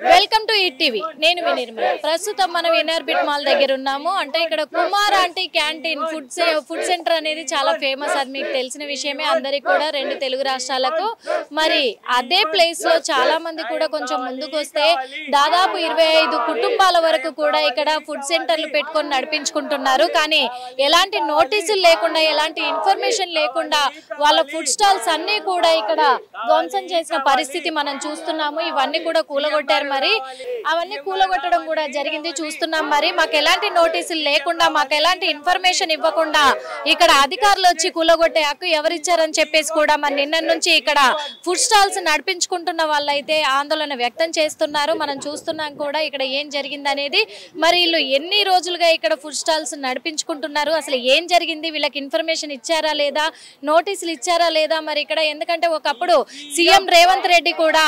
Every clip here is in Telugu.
Welcome to eat TV. నేను వినిర్మల. ప్రస్తుతం మనం ఎన్ఆర్బిట్ మాల్ దగ్గర ఉన్నాము. అంటే ఇక్కడ Kumar aunty canteen food centre అనేది చాలా ఫేమస్. అది మీకు తెలిసిన విషయమే అందరికి కూడా, రెండు తెలుగు రాష్ట్రాలకు. మరి అదే ప్లేస్ లో చాలా మంది కూడా కొంచెం ముందుకు వస్తే దాదాపు 25 కుటుంబాల వరకు కూడా ఇక్కడ ఫుడ్ సెంటర్లు పెట్టుకొని నడిపించుకుంటున్నారు. కానీ ఎలాంటి నోటీసులు లేకుండా, ఎలాంటి ఇన్ఫర్మేషన్ లేకుండా వాళ్ళ ఫుడ్ స్టాల్స్ అన్ని కూడా ఇక్కడ ధ్వంసం చేసిన పరిస్థితి మనం చూస్తున్నాము. ఇవన్నీ కూడా కూలగొట్టారు. మరి అవన్నీ కూలగొట్టడం కూడా జరిగింది చూస్తున్నాం. మరి మాకు ఎలాంటి నోటీసులు లేకుండా, మాకు ఎలాంటి ఇన్ఫర్మేషన్ ఇవ్వకుండా ఇక్కడ అధికారులు వచ్చి కూలగొట్టే హక్కు ఎవరిచ్చారని చెప్పేసి కూడా మరి నిన్న నుంచి ఇక్కడ ఫుడ్ స్టాల్స్ నడిపించుకుంటున్న వాళ్ళైతే ఆందోళన వ్యక్తం చేస్తున్నారు. మనం చూస్తున్నాం కూడా ఇక్కడ ఏం జరిగింది అనేది. మరి వీళ్ళు ఎన్ని రోజులుగా ఇక్కడ ఫుడ్ స్టాల్స్ నడిపించుకుంటున్నారు, అసలు ఏం జరిగింది, వీళ్ళకి ఇన్ఫర్మేషన్ ఇచ్చారా లేదా, నోటీసులు ఇచ్చారా లేదా. మరి ఇక్కడ ఎందుకంటే ఒకప్పుడు సీఎం రేవంత్ రెడ్డి కూడా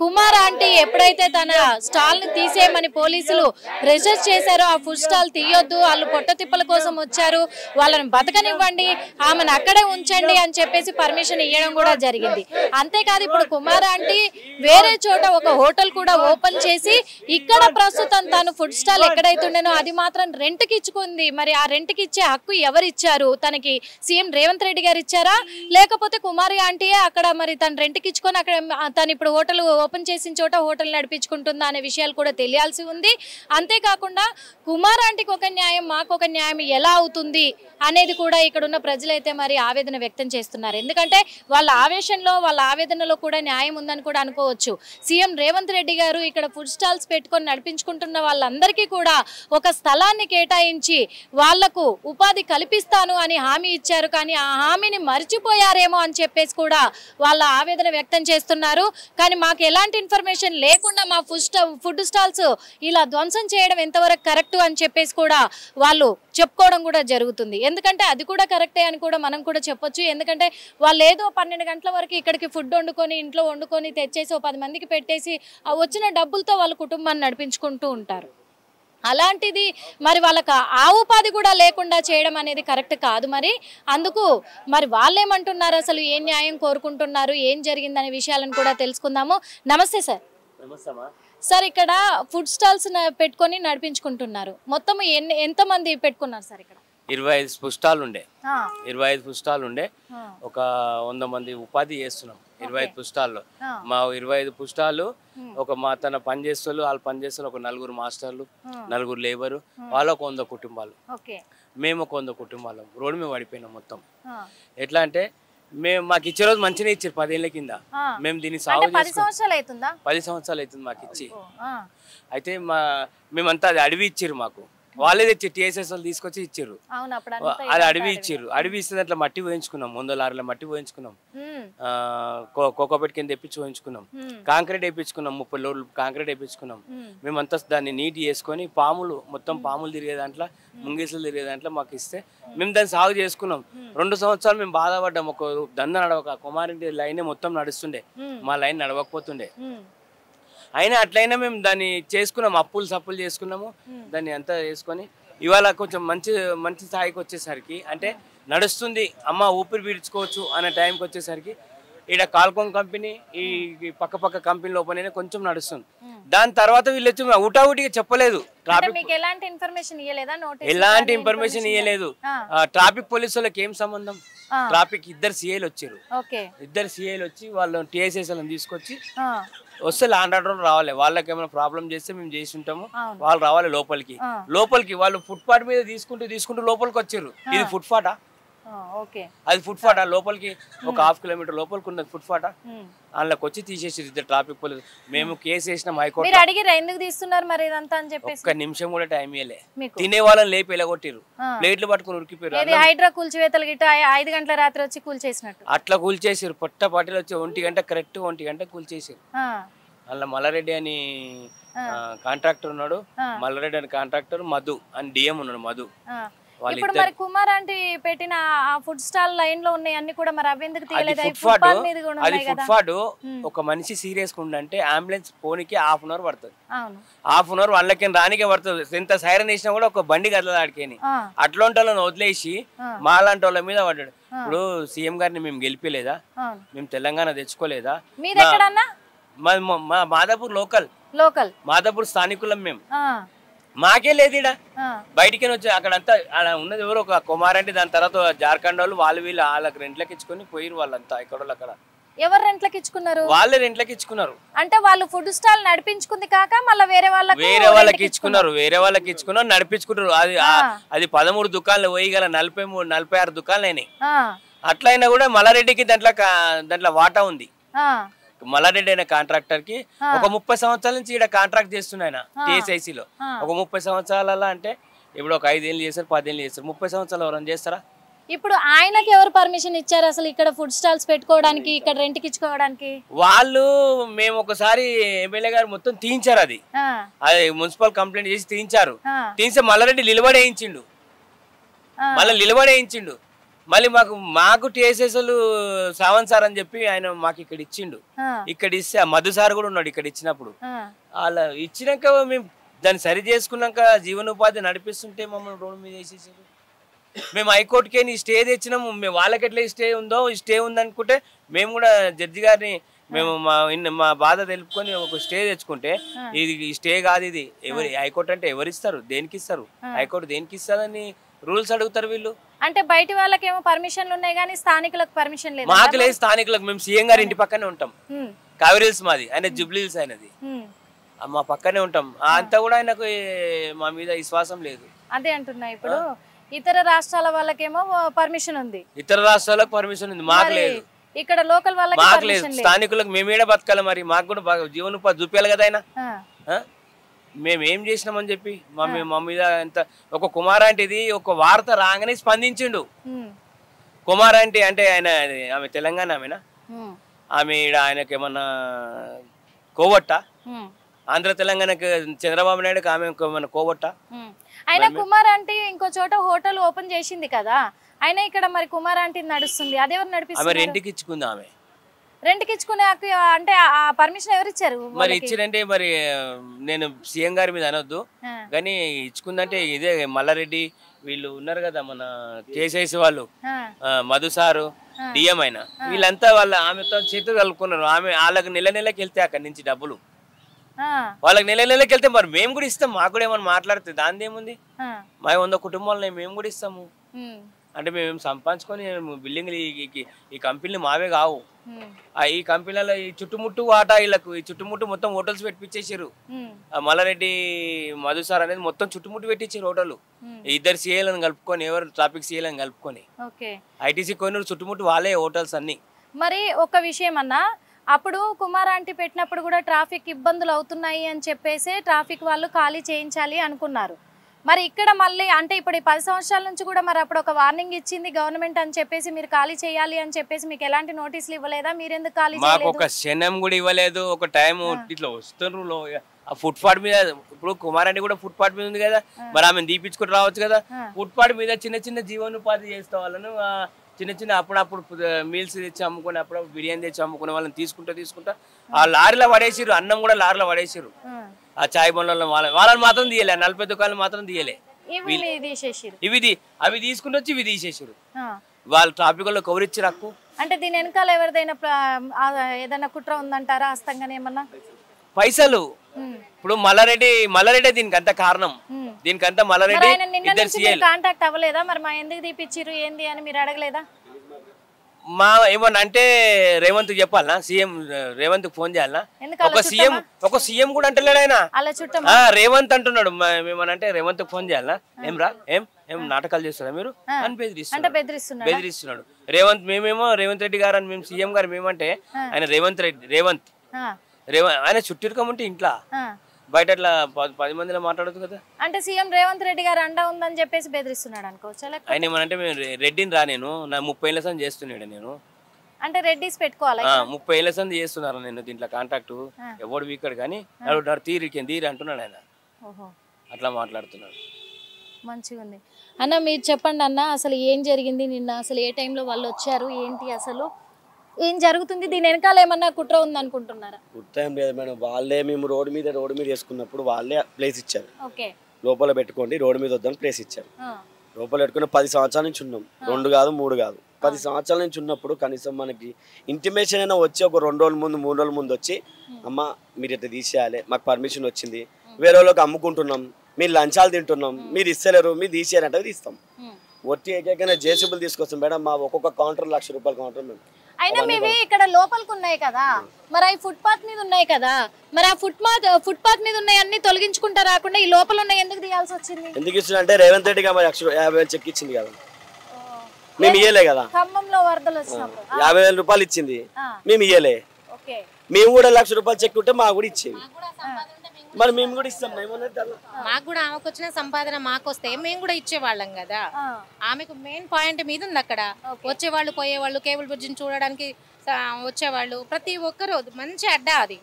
కుమార్ ఆంటీ ఎప్పుడైతే తన స్టాల్ ని తీసేయమని పోలీసులు ప్రెషర్ చేశారో, ఆ ఫుడ్ స్టాల్ తీయొద్దు, వాళ్ళు పొట్ట తిప్పల కోసం వచ్చారు, వాళ్ళని బతకనివ్వండి, ఆమెను అక్కడే ఉంచండి అని చెప్పేసి పర్మిషన్ ఇవ్వడం కూడా జరిగింది. అంతేకాదు ఇప్పుడు కుమార్ ఆంటీ వేరే చోట ఒక హోటల్ కూడా ఓపెన్ చేసి ఇక్కడ ప్రస్తుతం తను ఫుడ్ స్టాల్ ఎక్కడైతుండేనో అది మాత్రం రెంట్కి ఇచ్చుకుంది. మరి ఆ రెంట్కి ఇచ్చే హక్కు ఎవరిచ్చారు? తనకి సీఎం రేవంత్ రెడ్డి గారు ఇచ్చారా, లేకపోతే కుమారి ఆంటీయే అక్కడ మరి తను రెంట్కి ఇచ్చుకొని అక్కడ తను ఇప్పుడు హోటల్ ఓపెన్ చేసిన చోట హోటల్ నడిపించుకుంటుందా అనే విషయాలు కూడా తెలియాల్సి ఉంది. అంతేకాకుండా కుమార్ ఆంటీకి ఒక న్యాయం, మాకు ఒక న్యాయం ఎలా అవుతుంది అనేది కూడా ఇక్కడ ఉన్న ప్రజలైతే మరి ఆవేదన వ్యక్తం చేస్తున్నారు. ఎందుకంటే వాళ్ళ ఆవేశంలో, వాళ్ళ ఆవేదనలో కూడా న్యాయం ఉందని కూడా అనుకోవచ్చు. సీఎం రేవంత్ రెడ్డి గారు ఇక్కడ ఫుడ్ స్టాల్స్ పెట్టుకొని నడిపించుకుంటున్న వాళ్ళందరికీ కూడా ఒక స్థలాన్ని కేటాయించి వాళ్లకు ఉపాధి కల్పిస్తాను అని హామీ ఇచ్చారు. కానీ ఆ హామీని మర్చిపోయారేమో అని చెప్పేసి కూడా వాళ్ళ ఆవేదన వ్యక్తం చేస్తున్నారు. కానీ మాకు ఎలాంటి ఇన్ఫర్మేషన్ లేకుండా మా ఫుడ్ స్టాల్స్ ఇలా ధ్వంసం చేయడం ఎంతవరకు కరెక్ట్ అని చెప్పేసి కూడా వాళ్ళు చెప్పుకోవడం కూడా జరుగుతుంది. ఎందుకంటే అది కూడా కరెక్టే అని కూడా మనం కూడా చెప్పొచ్చు. ఎందుకంటే వాళ్ళు ఏదో 12 గంటల వరకు ఇక్కడికి ఫుడ్ వండుకొని, ఇంట్లో వండుకొని తెచ్చేసి 10 మందికి పెట్టేసి ఆ వచ్చిన డబ్బులతో వాళ్ళ కుటుంబాన్ని నడిపించుకుంటూ ఉంటారు. అలాంటిది మరి వాళ్ళకి ఆ ఉపాధి కూడా లేకుండా చేయడం అనేది కరెక్ట్ కాదు. మరి అందుకు మరి వాళ్ళు ఏమంటున్నారు, అసలు ఏం న్యాయం కోరుకుంటున్నారు, ఏం జరిగిందనే విషయాలను కూడా తెలుసుకుందాము. నమస్తే సార్. సార్, ఇక్కడ ఫుడ్ స్టాల్స్ పెట్టుకొని నడిపించుకుంటున్నారు. మొత్తం ఎంతమంది పెట్టుకున్నారు సార్? ఇక్కడ 25 ఫుడ్ స్టాల్ ఉండే, 25 ఫుడ్ స్టాల్ ఉండే, ఒక 100 మంది ఉపాధి చేస్తున్నాం 25 ఫుడ్ స్టాల్లో. మా 25 ఫుడ్ స్టాల్ ఒక మా తన పనిచేస్తారు, వాళ్ళు పనిచేస్తారు ఒక 4 మాస్టర్లు, 4 లేబరు, వాళ్ళు ఒక 100 కుటుంబాలు, మేము ఒక 100 కుటుంబాలు రోడ్డు మీద పడిపోయినాం మొత్తం. ఎట్లా అంటే మేము మాకు ఇచ్చే రోజు మంచిగా ఇచ్చారు 10 ఏళ్ళ కింద. మేము దీన్ని సాగు 10 సంవత్సరాలు అవుతుంది మాకు ఇచ్చి. అయితే మేమంతా అది అడవి ఇచ్చారు మాకు, వాళ్ళే తెచ్చి టీఎస్ఎస్ వాళ్ళు తీసుకొచ్చి ఇచ్చారు. అది అడవి ఇచ్చారు. అడవి ఇస్తే అట్లా మట్టి పోయించుకున్నాం, 100 లారీల మట్టి పోయించుకున్నాం, కోకోపెట్ కింద తెప్పించి పోయించుకున్నాం, కాంక్రీట్ వేయించుకున్నాం, 30 లోడ్లు కాంక్రీట్ వేయించుకున్నాం. మేమంతా దాన్ని నీట్ చేసుకొని పాములు మొత్తం పాములు తిరిగే దాంట్లో, ముంగీసులు తిరిగే దాంట్లో మాకు ఇస్తే మేము దాన్ని సాగు చేసుకున్నాం. 2 సంవత్సరాలు మేము బాధపడ్డాం. ఒక దంద నడవక కుమారింటి లైనే మొత్తం నడుస్తుండే, మా లైన్ నడవకపోతుండే. అయినా అట్లయినా మేము దాన్ని చేసుకున్నాం, అప్పులు సప్పులు చేసుకున్నాము, దాన్ని అంతా చేసుకొని ఇవాళ కొంచెం మంచి స్థాయికి వచ్చేసరికి, అంటే నడుస్తుంది అమ్మ ఊపిరి పీల్చుకోవచ్చు అనే టైంకి వచ్చేసరికి ఇక్కడ కాల్కోన్ కంపెనీ, ఈ పక్క కంపెనీలు ఓపెన్ అయినా కొంచెం నడుస్తుంది. దాని తర్వాత వీళ్ళు వచ్చి ఊటావుటిగా చెప్పలేదు, ఎలాంటి ఇన్ఫర్మేషన్ ఇవ్వలేదు. ట్రాఫిక్ పోలీసు వాళ్ళకి ఏం సంబంధం? ట్రాఫిక్ 2 సిఐలు వచ్చారు, 2 సిఐలు వచ్చి వాళ్ళు టీఎస్ఎస్ వాళ్ళని తీసుకొచ్చి వస్తే ల్యాండ్ ఆర్డర్ రావాలి. వాళ్ళకి ఏమైనా ప్రాబ్లం చేస్తే మేము చేసి ఉంటాము, వాళ్ళు రావాలి లోపలికి. వాళ్ళు ఫుట్పాత్ మీద తీసుకుంటూ లోపలికి వచ్చారు. ఇది ఫుట్పాటా? అది ఫుట్పాటా? లోపలికి ఒక 1/2 కిలోమీటర్ లోపలికి ఉన్నది ఫుట్పాటా? అందులోకి వచ్చి తీసేసారు 2 ట్రాఫిక్ పోలీసు. మేము కేసు వేసినాం హైకోర్టు. ఒక్క నిమిషం కూడా టైం ఇవ్వలే. తినే వాళ్ళని లేపి ఎలగొట్టిరు, ప్లేట్లు పట్టుకుని ఉరికిపోయారు. హైడ్రా కూల్చివేతలు 5 గంటల రాత్రి వచ్చి కూల్చేసినట్టు అట్లా కూల్చేసారు. పొట్టపాటిలో వచ్చి 1 గంట కరెక్ట్ 1 గంట కూల్చేసారు. అందులో మల్లారెడ్డి అని కాంట్రాక్టర్ ఉన్నాడు, మల్లారెడ్డి అని కాంట్రాక్టర్, మధు అని డిఎం ఉన్నాడు. మధు ఇప్పుడు మరి కుమార్ ఆంటీ పెట్టిన ఆ ఫుడ్ స్టాల్ లైన్ లో ఉన్నాయి అన్ని కూడా, మరి అవి ఎందుకు తీయలేదు? అది ఫుట్పాత్. ఒక మనిషి సీరియస్ గా ఉండంటే అంబులెన్స్ పోనీకి 1/2 అవర్ పడుతుంది, 1/2 అవర్ వాళ్ళకి రానికే పడుతుంది. ఎంత సైరన్ వేసినా కూడా ఒక బండి కదలదు ఆడికేని. అట్లాంటి వాళ్ళని వదిలేసి మాలాంటి వాళ్ళ మీద పడ్డాడు. ఇప్పుడు సీఎం గారిని మేము గెలిపలేదా? మేము తెలంగాణ తెచ్చుకోలేదా? మా మాదాపూర్ లోకల్ లోకల్ మాదాపూర్ స్థానికులం మేము. మాకే లేదు ఇడ బయటికి వచ్చి అక్కడంతా ఉన్నది ఎవరు ఒక కుమార్ అంటే, దాని తర్వాత జార్ఖండ్ వాళ్ళు వీళ్ళు వాళ్ళకి రెంట్లకి ఇచ్చుకొని పోయిరు వాళ్ళంతా ఇక్కడ వాళ్ళు. అక్కడ ఎవరు రెంట్లకి ఇచ్చుకున్నారు? వాళ్ళే రెంట్లకి ఇచ్చుకున్నారు. అంటే వాళ్ళు ఫుడ్ స్టాల్ నడిపించుకుంది కాక మళ్ళీ వేరే వాళ్ళకి ఇచ్చుకున్నారు నడిపించుకుంటారు. అది 13 దుకాణాలు పోయి గల 46 దుకాణాలు అయినాయి. అట్లయినా కూడా మల్లారెడ్డికి దాంట్లో వాటా ఉంది. మల్లారెడ్డి అయిన కాంట్రాక్టర్ కి ఒక 30 సంవత్సరాల నుంచి ఇక్కడ కాంట్రాక్ట్ చేస్తున్నాయన TSIC లో. ఒక 30 సంవత్సరాల అంటే ఇప్పుడు ఒక 5 ఏళ్ళు చేస్తారు, 10 ఏళ్ళు చేస్తారు. 30 సంవత్సరాలు ఎవరైనా చేస్తారా? ఇప్పుడు ఆయనకి ఎవరు పర్మిషన్ ఇచ్చారు అసలు ఇక్కడ ఫుడ్ స్టాల్స్ పెట్టుకోవడానికి, ఇక్కడ రెంట్కి ఇచ్చుకోవడానికి? వాళ్ళు మేము ఒకసారి ఎమ్మెల్యే గారు మొత్తం తీయించారు. అది మున్సిపల్ కంప్లైంట్ చేసి తీయించారు. తీస్తే మల్లారెడ్డి నిలబడేయించిండు. మళ్ళీ మాకు TSSలు శ్రావణ్ సార్ అని చెప్పి ఆయన మాకు ఇక్కడ ఇచ్చిండు. ఇక్కడ ఇస్తే మధు సార్ కూడా ఉన్నాడు ఇక్కడ ఇచ్చినప్పుడు. అలా ఇచ్చినాక మేము దాన్ని సరి చేసుకున్నాక జీవనోపాధి నడిపిస్తుంటే మమ్మల్ని రోడ్డు మీద వేసేసారు. మేము హైకోర్టుకే స్టే తెచ్చినాము. మేము వాళ్ళకి ఎట్లా స్టే ఉందో స్టే ఉందనుకుంటే మేము కూడా జడ్జి గారిని మేము మా బాధ తెలుపుకొని ఒక స్టే తెచ్చుకుంటే, ఇది స్టే కాదు, ఇది ఎవరి హైకోర్టు అంటే ఎవరిస్తారు, దేనికి ఇస్తారు, హైకోర్టు దేనికి ఇస్తారని రూల్స్ అడుగుతారు వీళ్ళు. అంటే బయట వాళ్ళకేమో పర్మిషన్లు ఉన్నాయి కానీ స్థానికులకు పర్మిషన్ లేదు. మాకు లేదు స్థానికులకు. మేము సీఎం గారి ఇంటి పక్కనే ఉంటాం. కావేరీల్స్ మాది, ఆయన జూబ్లీహిల్స్ అయినది, మా పక్కనే ఉంటాం. అంతా కూడా ఆయనకు మా మీద విశ్వాసం లేదు. అదే అంటున్నా. ఇప్పుడు ఇతర రాష్ట్రాల వాళ్ళకేమో పర్మిషన్ ఉంది, ఇతర రాష్ట్రాలకు పర్మిషన్ ఉంది, మాకు లేదు. ఇక్కడ లోకల్ వాళ్ళకి మాకు లేదు. స్థానికులకు మేమేడ బతకాలి, మరి మాకు కూడా జీవనోపాధి చూపించాలి కదా ఆయన. మేము ఏం చేసినామని చెప్పి మా మీద ఎంత ఒక కుమార్ ఆంటీది ఒక వార్త రాగానే స్పందించిండు. కుమార్ ఆంటీ అంటే ఆయన ఆమె తెలంగాణ ఆమెనా, ఆమె ఆయనకి ఏమన్నా కోవట్ట, ఆంధ్ర తెలంగాణకి చంద్రబాబు నాయుడుకి ఆమె ఏమన్నా కోవట్ట. ఆయన కుమార్ ఆంటీ ఇంకో చోట హోటల్ ఓపెన్ చేసింది కదా, ఆయన ఇక్కడ మరి కుమార్ ఆంటీ నడుస్తుంది, అదెవరు నడిపిస్తారు? ఆమె రెంట్కి ఇచ్చుకుంది. ఆమె రెంట్కి ఇచ్చుకునే అంటే ఆ పర్మిషన్ ఎవరు ఇచ్చారు? మరి ఇచ్చిరంటే మరి నేను సీఎం గారి మీద అనొద్దు కానీ ఇచ్చుకుందంటే ఇదే మల్లారెడ్డి వీళ్ళు ఉన్నారు కదా మన TSIC వాళ్ళు, మధు సారు, డిఎం అయినా వీళ్ళంతా ఆమెతో చేతులు కలుపుకున్నారు. వాళ్ళకి నెలకి వెళ్తే అక్కడి నుంచి డబ్బులు వాళ్ళకి నెలకి వెళ్తే మరి మేము కూడా ఇస్తాం. మాకు కూడా ఏమన్నా మాట్లాడితే దాని ఏముంది, మా 100 కుటుంబాలని మేము కూడా ఇస్తాము. అంటే మేము సంపాదించుకొని బిల్డింగ్లు ఈ కంపెనీలు మావే కావు. ఈ కంపెనీలలో ఈ చుట్టుముట్టు వాటా వీళ్ళకు, ఈ చుట్టుముట్టు మొత్తం హోటల్స్ పెట్టించేసారు. మల్లారెడ్డి మధు సార్ అనేది మొత్తం చుట్టుముట్టు పెట్టించారు హోటల్. ఇద్దరు CAలను కలుపుకొని, ఎవరు ట్రాఫిక్ CAలను కలుపుకొని, ITC కొనురు చుట్టుముట్టు వాళ్ళే హోటల్స్ అన్ని. మరి ఒక విషయం అన్నా, అప్పుడు కుమార్ ఆంటీ పెట్టినప్పుడు కూడా ట్రాఫిక్ ఇబ్బందులు అవుతున్నాయి అని చెప్పేసి ట్రాఫిక్ వాళ్ళు ఖాళీ చేయించాలి అనుకున్నారు. మరి ఇక్కడ మళ్ళీ అంటే ఇప్పుడు 10 సంవత్సరాల నుంచి కూడా మరి అప్పుడు ఒక వార్నింగ్ ఇచ్చింది గవర్నమెంట్ అని చెప్పేసి మీరు ఖాళీ చేయాలి అని చెప్పేసి మీకు ఎలాంటి నోటీసులు ఇవ్వలేదా? మీరు ఎందుకు ఖాళీ చేయలేదు? మాకు ఒక క్షణం కూడా ఇవ్వలేదు. ఒక టైం ఇట్లా వస్తున్నారు ఆ ఫుట్ పాత్ మీద. ఇప్పుడు కుమార్ ఆంటీ కూడా ఫుట్ పాత్ మీద ఉంది కదా, మరి ఆమెను దీపించుకుని రావచ్చు కదా. ఫుట్ పాత్ మీద చిన్న జీవనోపాధి చేస్తే వాళ్ళను చిన్న అప్పుడప్పుడు మీల్స్ తెచ్చి అమ్ముకుని, అప్పుడప్పుడు బిర్యానీ తెచ్చి అమ్ముకునే వాళ్ళని తీసుకుంటా ఆ లారీలో పడేసిరు. అన్నం కూడా లారీలో పడేసిరు. ఆ చాయ్ బండ్లలో వాళ్ళని మాత్రం తీయలే, 40 దుకాణాలు మాత్రం తీయలే. అవి తీసుకుంటూ వచ్చి ఇవి తీసేసారు. వాళ్ళు ట్రాఫిక్ లో కవరిచ్చారు హక్కు. అంటే దీని వెనకాల ఎవరిదైనా ఏదైనా కుట్ర ఉందంటారా? హస్తంగానే ఏమన్నా పైసలు. ఇప్పుడు మల్లారెడ్డి దీనికి అంత కారణం. దీనికంతా మల్లారెడ్డి ఇద్దరు CAలు కాంటాక్ట్ అవ్వలేదా? మరి మా ఎందుకు తీపిచ్చిరు ఏంది అని మీరు అడగలేదా? మా ఏమన్నా అంటే రేవంత్ చెప్పాలనా? సీఎం రేవంత్ ఫోన్ చేయాలనా? ఒక సీఎం కూడా అంటలేడు ఆయన. రేవంత్ అంటున్నాడు. మేమనంటే రేవంత్ ఫోన్ చేయాలనా? ఏం నాటకాలు చేస్తారా మీరు అని బెదిరిస్తున్నాడు రేవంత్. మేమేమో రేవంత్ రెడ్డి గారు అని మేము సీఎం గారు మేమంటే ఆయన రేవంత్ ఆయన చుట్టూరుకమంటే ఇంట్లో బయట అట్లా 10 మందిలో మాట్లాడదు కదా. అంటే సీఎం రేవంత్ రెడ్డి గారు అండ ఉందని చెప్పేసి బెదిరిస్తున్నాడు అనుకోవచ్చు. ఆయన ఏమనంటే మేము రెడ్డిని రా, నేను నా 30 ఏళ్ళ సంది చేస్తున్నాడు. నేను అంటే రెడ్డిస్ పెట్టుకోవాలి 30 ఏళ్ళ సంది చేస్తున్నారు నేను దీంట్లో కాంటాక్ట్. ఎవడు వీకాడు కానీ తీరి అంటున్నాడు ఆయన. అట్లా మాట్లాడుతున్నాడు. మంచిగా ఉంది అన్న. మీరు చెప్పండి అన్న, అసలు ఏం జరిగింది నిన్న? అసలు ఏ టైంలో వాళ్ళు వచ్చారు, ఏంటి అసలు ఏం జరుగుతుంది? దీని వెనకాల ఏమన్నా కుట్ర ఉంది అనుకుంటున్నారా? కుట్ర ఏం లేదు మేడం. వాళ్ళే మేము రోడ్డు మీద వేసుకున్నప్పుడు వాళ్ళే ప్లేస్ ఇచ్చారు. లోపల పెట్టుకోండి, రోడ్డు మీద వద్దని ప్లేస్ ఇచ్చారు. లోపల పెట్టుకుని 10 సంవత్సరాల నుంచి ఉన్నాం. 2 కాదు 3 కాదు 10 సంవత్సరాల నుంచి ఉన్నప్పుడు కనీసం మనకి ఇంటిమేషన్ అయినా వచ్చి ఒక 2 రోజుల ముందు 3 రోజుల ముందు వచ్చి అమ్మ మీరు ఇట్లా తీసేయాలి, మాకు పర్మిషన్ వచ్చింది, వేరే వాళ్ళకి అమ్ముకుంటున్నాం, మీరు లంచాలు తింటున్నాం, మీరు ఇస్తలేరు, మీరు తీసేయాలంటే తీస్తాం. ఒట్టి ఏకైనా జేసీబీలు తీసుకొస్తాం మేడం. మా ఒక్కొక్క కౌంటర్ ₹1,00,000 కౌంటర్ మేము. అయినా మీవి ఇక్కడ లోపలికి ఉన్నాయి కదా, మరి అవి ఫుట్పాత్ మీద ఉన్నాయి కదా, మరి ఆ ఫుట్పాత్ మీద ఉన్నాయి అన్ని తొలగించుకుంటా రాకుండా ఈ లోపల ఉన్నాయి ఎందుకు తీయాల్సి వచ్చింది? ఎందుకు ఇస్తుంది అంటే రేవంత్ రెడ్డి గారు 50,000 చెక్ ఇచ్చింది కదా, మేము ఇయ్యలే కదా. ఖమ్మంలో వరదలు వచ్చినప్పుడు ₹50,000 ఇచ్చింది, మేము ఇయ్యలే. మేము కూడా ₹1,00,000 చెక్ ఉంటే మాకు కూడా ఇచ్చేది, మరి మేము కూడా ఇస్తాం. మాకు కూడా ఆమెకు వచ్చిన సంపాదన మాకు వస్తే మేము కూడా ఇచ్చేవాళ్ళం కదా. ఆమెకు మెయిన్ పాయింట్ మీద ఉంది అక్కడ. వచ్చేవాళ్ళు పోయేవాళ్ళు కేబుల్ బ్రిడ్జిని చూడడానికి వచ్చేవాళ్ళు ప్రతి ఒక్కరు మంచి అడ్డా, అది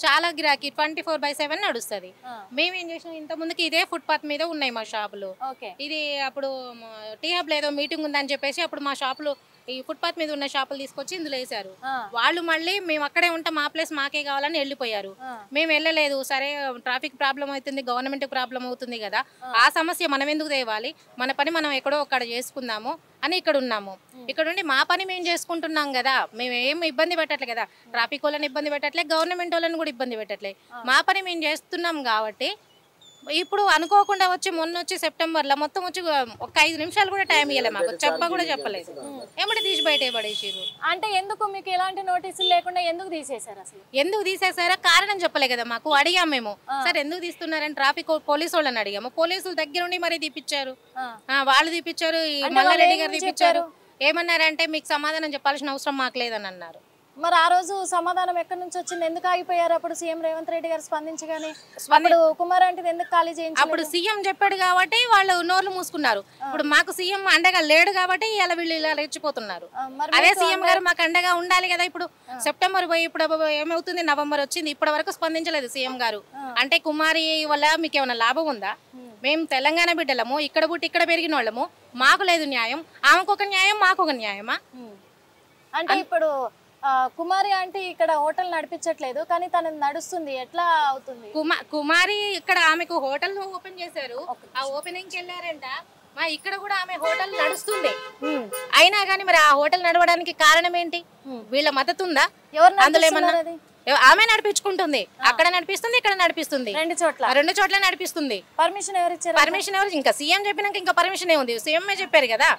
చాలా గిరాకీ 24/7 నడుస్తుంది. మేమేం చేసినాం, ఇంత ముందుకి ఇదే ఫుట్పాత్ మీద ఉన్నాయి మా షాపులు. ఇది అప్పుడు టీ హబ్ లో ఏదో మీటింగ్ ఉందని చెప్పేసి అప్పుడు మా షాపులు ఈ ఫుట్పాత్ మీద ఉన్న షాపులు తీసుకొచ్చి ఇందులో వేసారు. వాళ్ళు మళ్ళీ మేము అక్కడే ఉంటాం, మా ప్లేస్ మాకే కావాలని వెళ్ళిపోయారు. మేము వెళ్ళలేదు. సరే ట్రాఫిక్ ప్రాబ్లం అవుతుంది, గవర్నమెంట్ ప్రాబ్లం అవుతుంది కదా, ఆ సమస్య మనం ఎందుకు తేవాలి, మన పని మనం ఎక్కడో అక్కడ చేసుకుందాము అని ఇక్కడ ఉన్నాము. ఇక్కడ ఉండి మా పని మేము చేసుకుంటున్నాం కదా, మేము ఏం ఇబ్బంది పెట్టట్లే కదా, ట్రాఫిక్ వాళ్ళని ఇబ్బంది పెట్టట్లే, గవర్నమెంట్ వాళ్ళని కూడా ఇబ్బంది పెట్టట్లే, మా పని మేము చేస్తున్నాం కాబట్టి ఇప్పుడు అనుకోకుండా వచ్చి మొన్న వచ్చి సెప్టెంబర్లో మొత్తం వచ్చి ఒక 5 నిమిషాలు కూడా టైం ఇవ్వలే, మాకు కూడా చెప్పలేదు, ఏమిటి తీసి బయట పడేసారు. అంటే ఎందుకు మీకు ఎలాంటి నోటీసులు లేకుండా ఎందుకు తీసేశారు? అసలు ఎందుకు తీసేసారో కారణం చెప్పలే కదా మాకు. అడిగాం మేము, సార్ ఎందుకు తీస్తున్నారని ట్రాఫిక్ పోలీసు వాళ్ళని అడిగాము. పోలీసుల దగ్గర ఉండి మరి తీపిచ్చారు, వాళ్ళు తీపిచ్చారు, మల్లారెడ్డి గారు తీపిచ్చారు. ఏమన్నారంటే మీకు సమాధానం చెప్పాల్సిన అవసరం మాకు లేదని అన్నారు. మరి ఆ రోజు సమాధానం ఎక్కడి నుంచి వచ్చింది? ఎందుకు ఆగిపోయారు అప్పుడు సీఎం రేవంత్ రెడ్డి గారు స్పందించగానే? అప్పుడు కుమార్ అంటే ఎందుకు ఖాళీ చేయించారు? అప్పుడు సీఎం చెప్పాడు కాబట్టి వాళ్ళు నోర్లు మూసుకున్నారు. ఇప్పుడు మాకు సీఎం అండగా లేడు కాబట్టి ఇలా వీళ్ళు ఇలా రెచ్చిపోతున్నారు. అదే సీఎం గారు మాకు అండగా ఉండాలి కదా. ఇప్పుడు సెప్టెంబర్ పోయి ఇప్పుడు ఏమవుతుంది, నవంబర్ వచ్చింది, ఇప్పటి వరకు స్పందించలేదు సీఎం గారు. అంటే కుమారి వల్ల మీకు ఏమైనా లాభం ఉందా? మేము తెలంగాణ బిడ్డలము, ఇక్కడ పుట్టి ఇక్కడ పెరిగిన వాళ్ళము, మాకు లేదు న్యాయం, ఆమెకు ఒక న్యాయం మాకు ఒక న్యాయమా? అంటే ఇప్పుడు కుమారి అంటే ఇక్కడ హోటల్ నడిపించట్లేదు కానీ తను నడుస్తుంది, ఎట్లా అవుతుంది? కుమారి ఇక్కడ ఆమెకు హోటల్ ఓపెన్ చేశారు, ఆ ఓపెనింగ్ కి వెళ్ళారంట. మా ఇక్కడ కూడా ఆమె హోటల్ నడుస్తుంది, అయినా కానీ మరి ఆ హోటల్ నడవడానికి కారణం ఏంటి? వీళ్ళ మద్దతు ఉందా? అందులో ఏమన్నా ఆమె నడిపించుకుంటుంది, అక్కడ నడిపిస్తుంది, ఇక్కడ నడిపిస్తుంది, రెండు చోట్ల నడిపిస్తుంది. పర్మిషన్ ఎవరు ఇచ్చారు? పర్మిషన్ ఎవరు? ఇంకా సీఎం చెప్పినాక ఇంకా పర్మిషన్ ఏముంది? సీఎంఏ చెప్పారు కదా,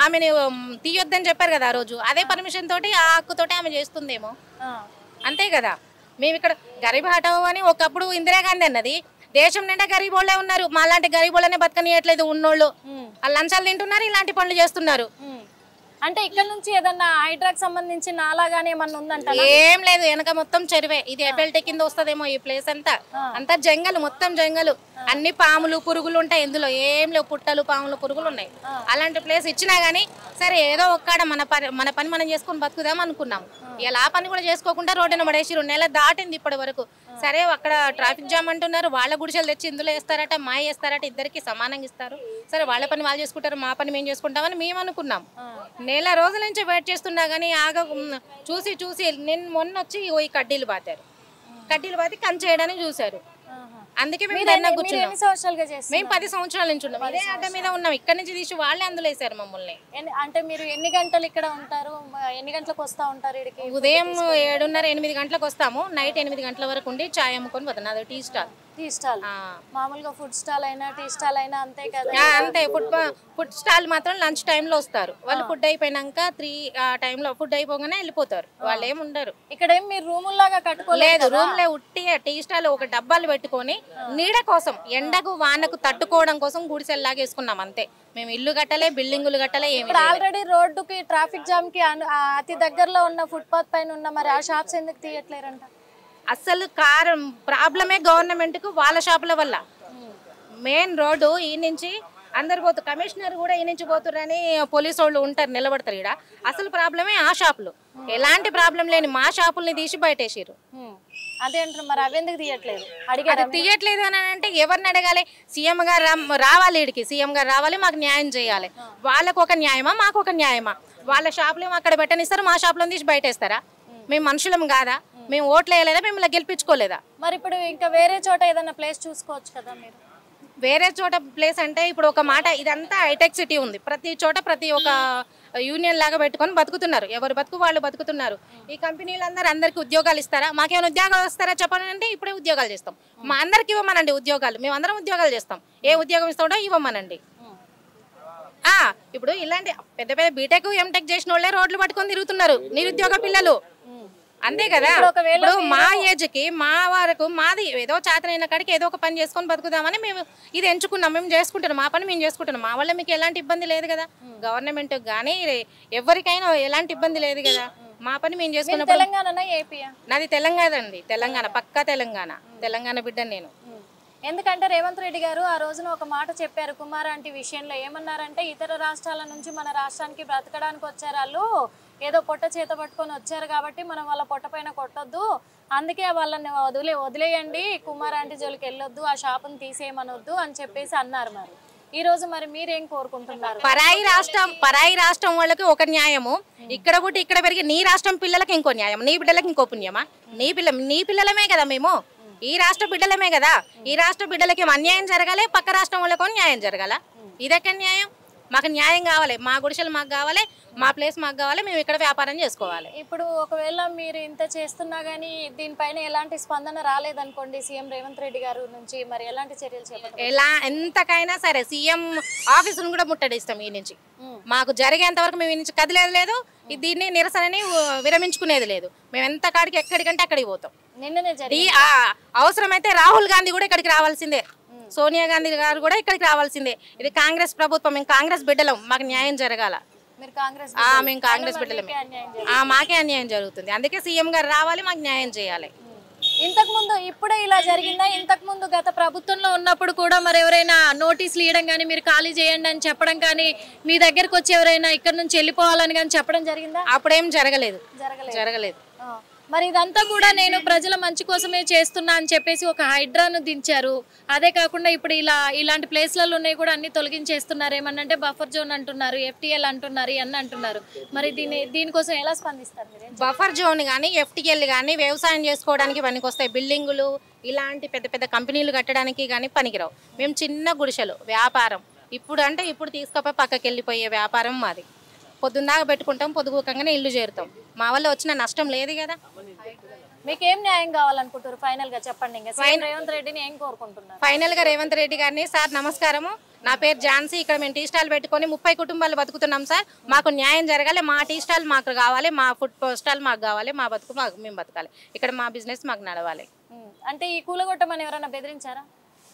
ఆమెని తీయొద్దని చెప్పారు కదా ఆ రోజు. అదే పర్మిషన్ తోటి ఆ హక్కుతోటి ఆమె చేస్తుందేమో, అంతే కదా. మేము ఇక్కడ గరీబ్ హటావో అని ఒకప్పుడు ఇందిరాగాంధీ అన్నది, దేశం నిండా గరీబోళ్లే ఉన్నారు, మాలాంటి గరీబోళ్ళనే బతకనియట్లేదు ఉన్నోళ్ళు. వాళ్ళు లంచాలు తింటున్నారు, ఇలాంటి పనులు చేస్తున్నారు. అంటే ఇక్కడ నుంచి ఏదన్నా హైడ్రాక్ సంబంధించి నాలాగానే ఏమన్నా ఉందంట? ఏం లేదు, వెనక మొత్తం చెరువే. ఇది ఎఫ్ఎల్టీ కింద వస్తుందేమో ఈ ప్లేస్ అంతా. అంతా జంగలు, మొత్తం జంగలు, అన్ని పాములు పురుగులు ఉంటాయి ఇందులో, ఏం లేవు, పుట్టలు పాములు పురుగులు ఉన్నాయి. అలాంటి ప్లేస్ ఇచ్చినా గానీ సరే ఏదో ఒక్కడ మన పని మనం చేసుకుని బతుకుదాం అనుకున్నాం. ఇలా ఆ పని కూడా చేసుకోకుండా రోడ్డున పడేసి 2 నెలలు దాటింది ఇప్పటి వరకు. సరే అక్కడ ట్రాఫిక్ జామ్ అంటున్నారు, వాళ్ళ గుడిసెలు తెచ్చి ఇందులో వేస్తారట, మా వేస్తారట, ఇద్దరికి సమానంగా ఇస్తారు. సరే వాళ్ళ పని వాళ్ళు చేసుకుంటారు, మా పని మేము చేసుకుంటామని మేము అనుకున్నాం. నెల రోజుల నుంచి వెయిట్ చేస్తున్నా కానీ చూసి మొన్న వచ్చి ఈ కడ్డీలు బాతారు, కడ్డీలు బాతి కంచేయడానికి చూశారు. అందుకే మేము ధర్నా కూర్చున్నాం. మేము 10 సంవత్సరాల నుంచి ఉన్నాం, ఇదే అడ్డ మీద ఉన్నాం. ఇక్కడ నుంచి తీసి వాళ్ళే అందులో వేసారు మమ్మల్ని. అంటే మీరు ఎన్ని గంటలు ఇక్కడ ఉంటారు, ఎన్ని గంటలకు వస్తా ఉంటారు ఇక్కడికి? ఉదయం 7:30 8 గంటలకు వస్తాము, నైట్ 8 గంటల వరకు ఉండి చాయ్ అమ్ముకొని పోతాను. అది టీ స్టాల్. టీ స్టాల్ మామూలుగా ఫుడ్ స్టాల్ అయినా టీ స్టాల్ అయినా అంతే కదా? అంతే. ఫుడ్ స్టాల్ మాత్రం లంచ్ టైంలో వస్తారు వాళ్ళు. ఫుడ్ అయిపోయినాక 3 ఆ టైంలో ఫుడ్ అయిపోగానే వెళ్ళిపోతారు, వాళ్ళు ఏమి ఉండరు. ఇక్కడ ఏం మీరు రూముల్లాగా కట్టుకోలేదు? రూమ్ లే, ఉట్టి టీ స్టాల్ ఒక డబ్బాలు పెట్టుకొని నీడ కోసం, ఎండకు వానకు తట్టుకోవడం కోసం గుడిసెల్లాగా వేసుకున్నాం అంతే. మేము ఇల్లు కట్టలే, బిల్డింగులు కట్టలే, ఏమి. ఆల్రెడీ రోడ్డుకి ట్రాఫిక్ జామ్ కి అతి దగ్గరలో ఉన్న ఫుట్పాత్ పైన ఉన్న మరి ఆ షాప్స్ ఎందుకు తీయట్లేరంట? అసలు ప్రాబ్లమే గవర్నమెంట్ కు, వాళ్ళ షాపుల వల్ల. మెయిన్ రోడ్డు ఈ నుంచి అందరు పోతారు, కమిషనర్ కూడా ఈ నుంచి పోతుర్రని పోలీసు వాళ్ళు ఉంటారు, నిలబడతారు. ఇక్కడ అసలు ప్రాబ్లమే ఆ షాపులు. ఎలాంటి ప్రాబ్లం లేని మా షాపుల్ని తీసి బయటేసారు. అదే అంటారు, మరి అవి ఎందుకు తీయట్లేదు? అది తీయట్లేదు అని అంటే ఎవరిని అడగాలి? సీఎం గారు రావాలి, ఇడికి సీఎం గారు రావాలి, మాకు న్యాయం చేయాలి. వాళ్ళకు ఒక న్యాయమా, మాకు ఒక న్యాయమా? వాళ్ళ షాపులు అక్కడ పెట్టనిస్తారు, మా షాపులను తీసి బయటేస్తారా? మేము మనుషులం కాదా? మేము ఓట్లు వేయలేదా? మిమ్మల్ని గెలిపించుకోలేదా? మరి ఇప్పుడు ఇంకా వేరే చోట ఏదైనా ప్లేస్ చూసుకోవచ్చు కదా మీరు? వేరే చోట ప్లేస్ అంటే ఇప్పుడు ఒక మాట, ఇదంతా హైటెక్ సిటీ ఉంది, ప్రతి చోట ప్రతి ఒక్క యూనియన్ లాగా పెట్టుకొని బతుకుతున్నారు. ఎవరు బతుకు వాళ్ళు బతుకుతున్నారు. ఈ కంపెనీలందరూ అందరికీ ఉద్యోగాలు ఇస్తారా? మాకేమైనా ఉద్యోగాలు ఇస్తారా చెప్పాలంటే ఇప్పుడే ఉద్యోగాలు చేస్తాం. మా అందరికి ఇవ్వమనండి ఉద్యోగాలు. మేము అందరం ఉద్యోగాలు చేస్తాం. ఏ ఉద్యోగం ఇస్తాడో ఇవ్వమనండి. ఇప్పుడు ఇలాంటి పెద్ద పెద్ద బీటెక్ ఎంటెక్ చేసిన వాళ్ళే రోడ్లు పట్టుకొని తిరుగుతున్నారు నిరుద్యోగ పిల్లలు. అంతే కదా. ఇప్పుడు మా ఏజ్కి మా వరకు మాది ఏదో చేతనైన కాడికి ఏదో ఒక పని చేసుకొని బతుకుదామని మేము ఇది ఎంచుకున్నాం. మేము చేసుకుంటున్నాం, మా పని మేము చేసుకుంటున్నాం. మా వల్ల మీకు ఎలాంటి ఇబ్బంది లేదు కదా. గవర్నమెంట్ కానీ ఎవరికైనా ఎలాంటి ఇబ్బంది లేదు కదా. మా పని మేము చేసుకున్నాం. నాది తెలంగాణ అండి. తెలంగాణ, పక్కా తెలంగాణ బిడ్డ నేను. ఎందుకంటే రేవంత్ రెడ్డి గారు ఆ రోజున ఒక మాట చెప్పారు కుమార్ ఆంటీ విషయంలో. ఏమన్నారంటే ఇతర రాష్ట్రాల నుంచి మన రాష్ట్రానికి బ్రతకడానికి వచ్చారు, వాళ్ళు ఏదో పొట్ట చేత పట్టుకొని వచ్చారు కాబట్టి మనం వాళ్ళ పొట్ట పైన కొట్టొద్దు, అందుకే వాళ్ళని వదిలేయండి, కుమార్ ఆంటీ జోలికి వెళ్ళొద్దు, ఆ షాపుని తీసేయమనొద్దు అని చెప్పేసి అన్నారు. మరి ఈ రోజు మరి మీరేం కోరుకుంటున్నారు? పరాయి రాష్ట్రం వాళ్ళకి ఒక న్యాయము, ఇక్కడ పుట్టి ఇక్కడ పెరిగి నీ రాష్ట్రం పిల్లలకి ఇంకో న్యాయం, నీ బిడ్డలకి ఇంకో పుణ్యమా? నీ పిల్లలమే కదా మేము, ఈ రాష్ట్ర బిడ్డలమే కదా. ఈ రాష్ట్ర బిడ్డలకి అన్యాయం జరగాలి, పక్క రాష్ట్రం వాళ్ళకి న్యాయం జరగాల. ఇదెక్కడ న్యాయం? మాకు న్యాయం కావాలి. మా గుడిసెలు మాకు కావాలి, మా ప్లేస్ మాకు కావాలి, మేము ఇక్కడ వ్యాపారం చేసుకోవాలి. ఇప్పుడు ఒకవేళ మీరు ఇంత చేస్తున్నా గానీ దీనిపైన ఎలాంటి స్పందన రాలేదనుకోండి సీఎం రేవంత్ రెడ్డి గారు నుంచి, మరి ఎలాంటి చర్యలు చేపట్టారు? ఎంతకైనా సరే సీఎం ఆఫీసును కూడా ముట్టడిస్తాం. ఈ నుంచి మాకు జరిగేంత వరకు మేము ఈ నుంచి కదిలేదు లేదు, దీన్ని నిరసనని విరమించుకునేది లేదు. మేము ఎంత కాడికి ఎక్కడికంటే అక్కడికి పోతాం. అవసరమైతే రాహుల్ గాంధీ కూడా ఇక్కడికి రావాల్సిందే, సోనియా గాంధీ గారు కూడా ఇక్కడికి రావాల్సిందే. ఇది కాంగ్రెస్ ప్రభుత్వం, మేము కాంగ్రెస్ బిడ్డలం, మాకు న్యాయం జరగాల. మేము కాంగ్రెస్ బిడ్డలమే, మాకే అన్యాయం జరుగుతుంది. అందుకే సీఎం గారు రావాలి, మాకు న్యాయం చేయాలి. ఇంతకు ముందు ఇప్పుడే ఇలా జరిగిందా? ఇంతకు ముందు గత ప్రభుత్వంలో ఉన్నప్పుడు కూడా మరి ఎవరైనా నోటీసులు ఇవ్వడం కానీ మీరు ఖాళీ చేయండి అని చెప్పడం కానీ, మీ దగ్గరకు వచ్చి ఎవరైనా ఇక్కడ నుంచి వెళ్ళిపోవాలని కానీ చెప్పడం జరిగిందా? అప్పుడేం జరగలేదు. మరి ఇదంతా కూడా నేను ప్రజల మంచి కోసమే చేస్తున్నా అని చెప్పేసి ఒక హైడ్రాను దించారు. అదే కాకుండా ఇప్పుడు ఇలాంటి ప్లేస్లలో ఉన్నాయి కూడా అన్ని తొలగించేస్తున్నారు. ఏమన్నంటే బఫర్ జోన్ అంటున్నారు, FTL అంటున్నారు, ఇవన్నీ అంటున్నారు. మరి దీనికోసం ఎలా స్పందిస్తారు మీరు? బఫర్ జోన్ కానీ FTL కానీ వ్యవసాయం చేసుకోవడానికి పనికొస్తాయి. బిల్డింగులు ఇలాంటి పెద్ద పెద్ద కంపెనీలు కట్టడానికి కానీ పనికిరావు. మేము చిన్న గుడిసెలు వ్యాపారం ఇప్పుడు తీసుకపోయి పక్కకి వెళ్ళిపోయే వ్యాపారం మాది. పొద్దున్నాగా పెట్టుకుంటాం, పొద్దుగానే ఇల్లు చేరుతాం. మా వల్ల వచ్చిన నష్టం లేదు కదా. మీకేం న్యాయం కావాలనుకుంటారు ఫైనల్ గా చెప్పండి? రేవంత్ రెడ్డిని ఏం కోరుకుంటున్నారు? ఫైనల్ గా రేవంత్ రెడ్డి గారిని, సార్ నమస్కారము, నా పేరు ఝాన్సీ, ఇక్కడ మేము టీ స్టాల్ పెట్టుకొని 30 కుటుంబాలు బతుకుతున్నాం సార్. మాకు న్యాయం జరగాలి, మా టీ స్టాల్ మాకు కావాలి, మా ఫుడ్ స్టాల్ మాకు కావాలి, మా బతుకు మేము బతకాలి, ఇక్కడ మా బిజినెస్ మాకు నడవాలి. అంటే ఈ కూలగొట్టమని ఎవరైనా బెదిరించారా?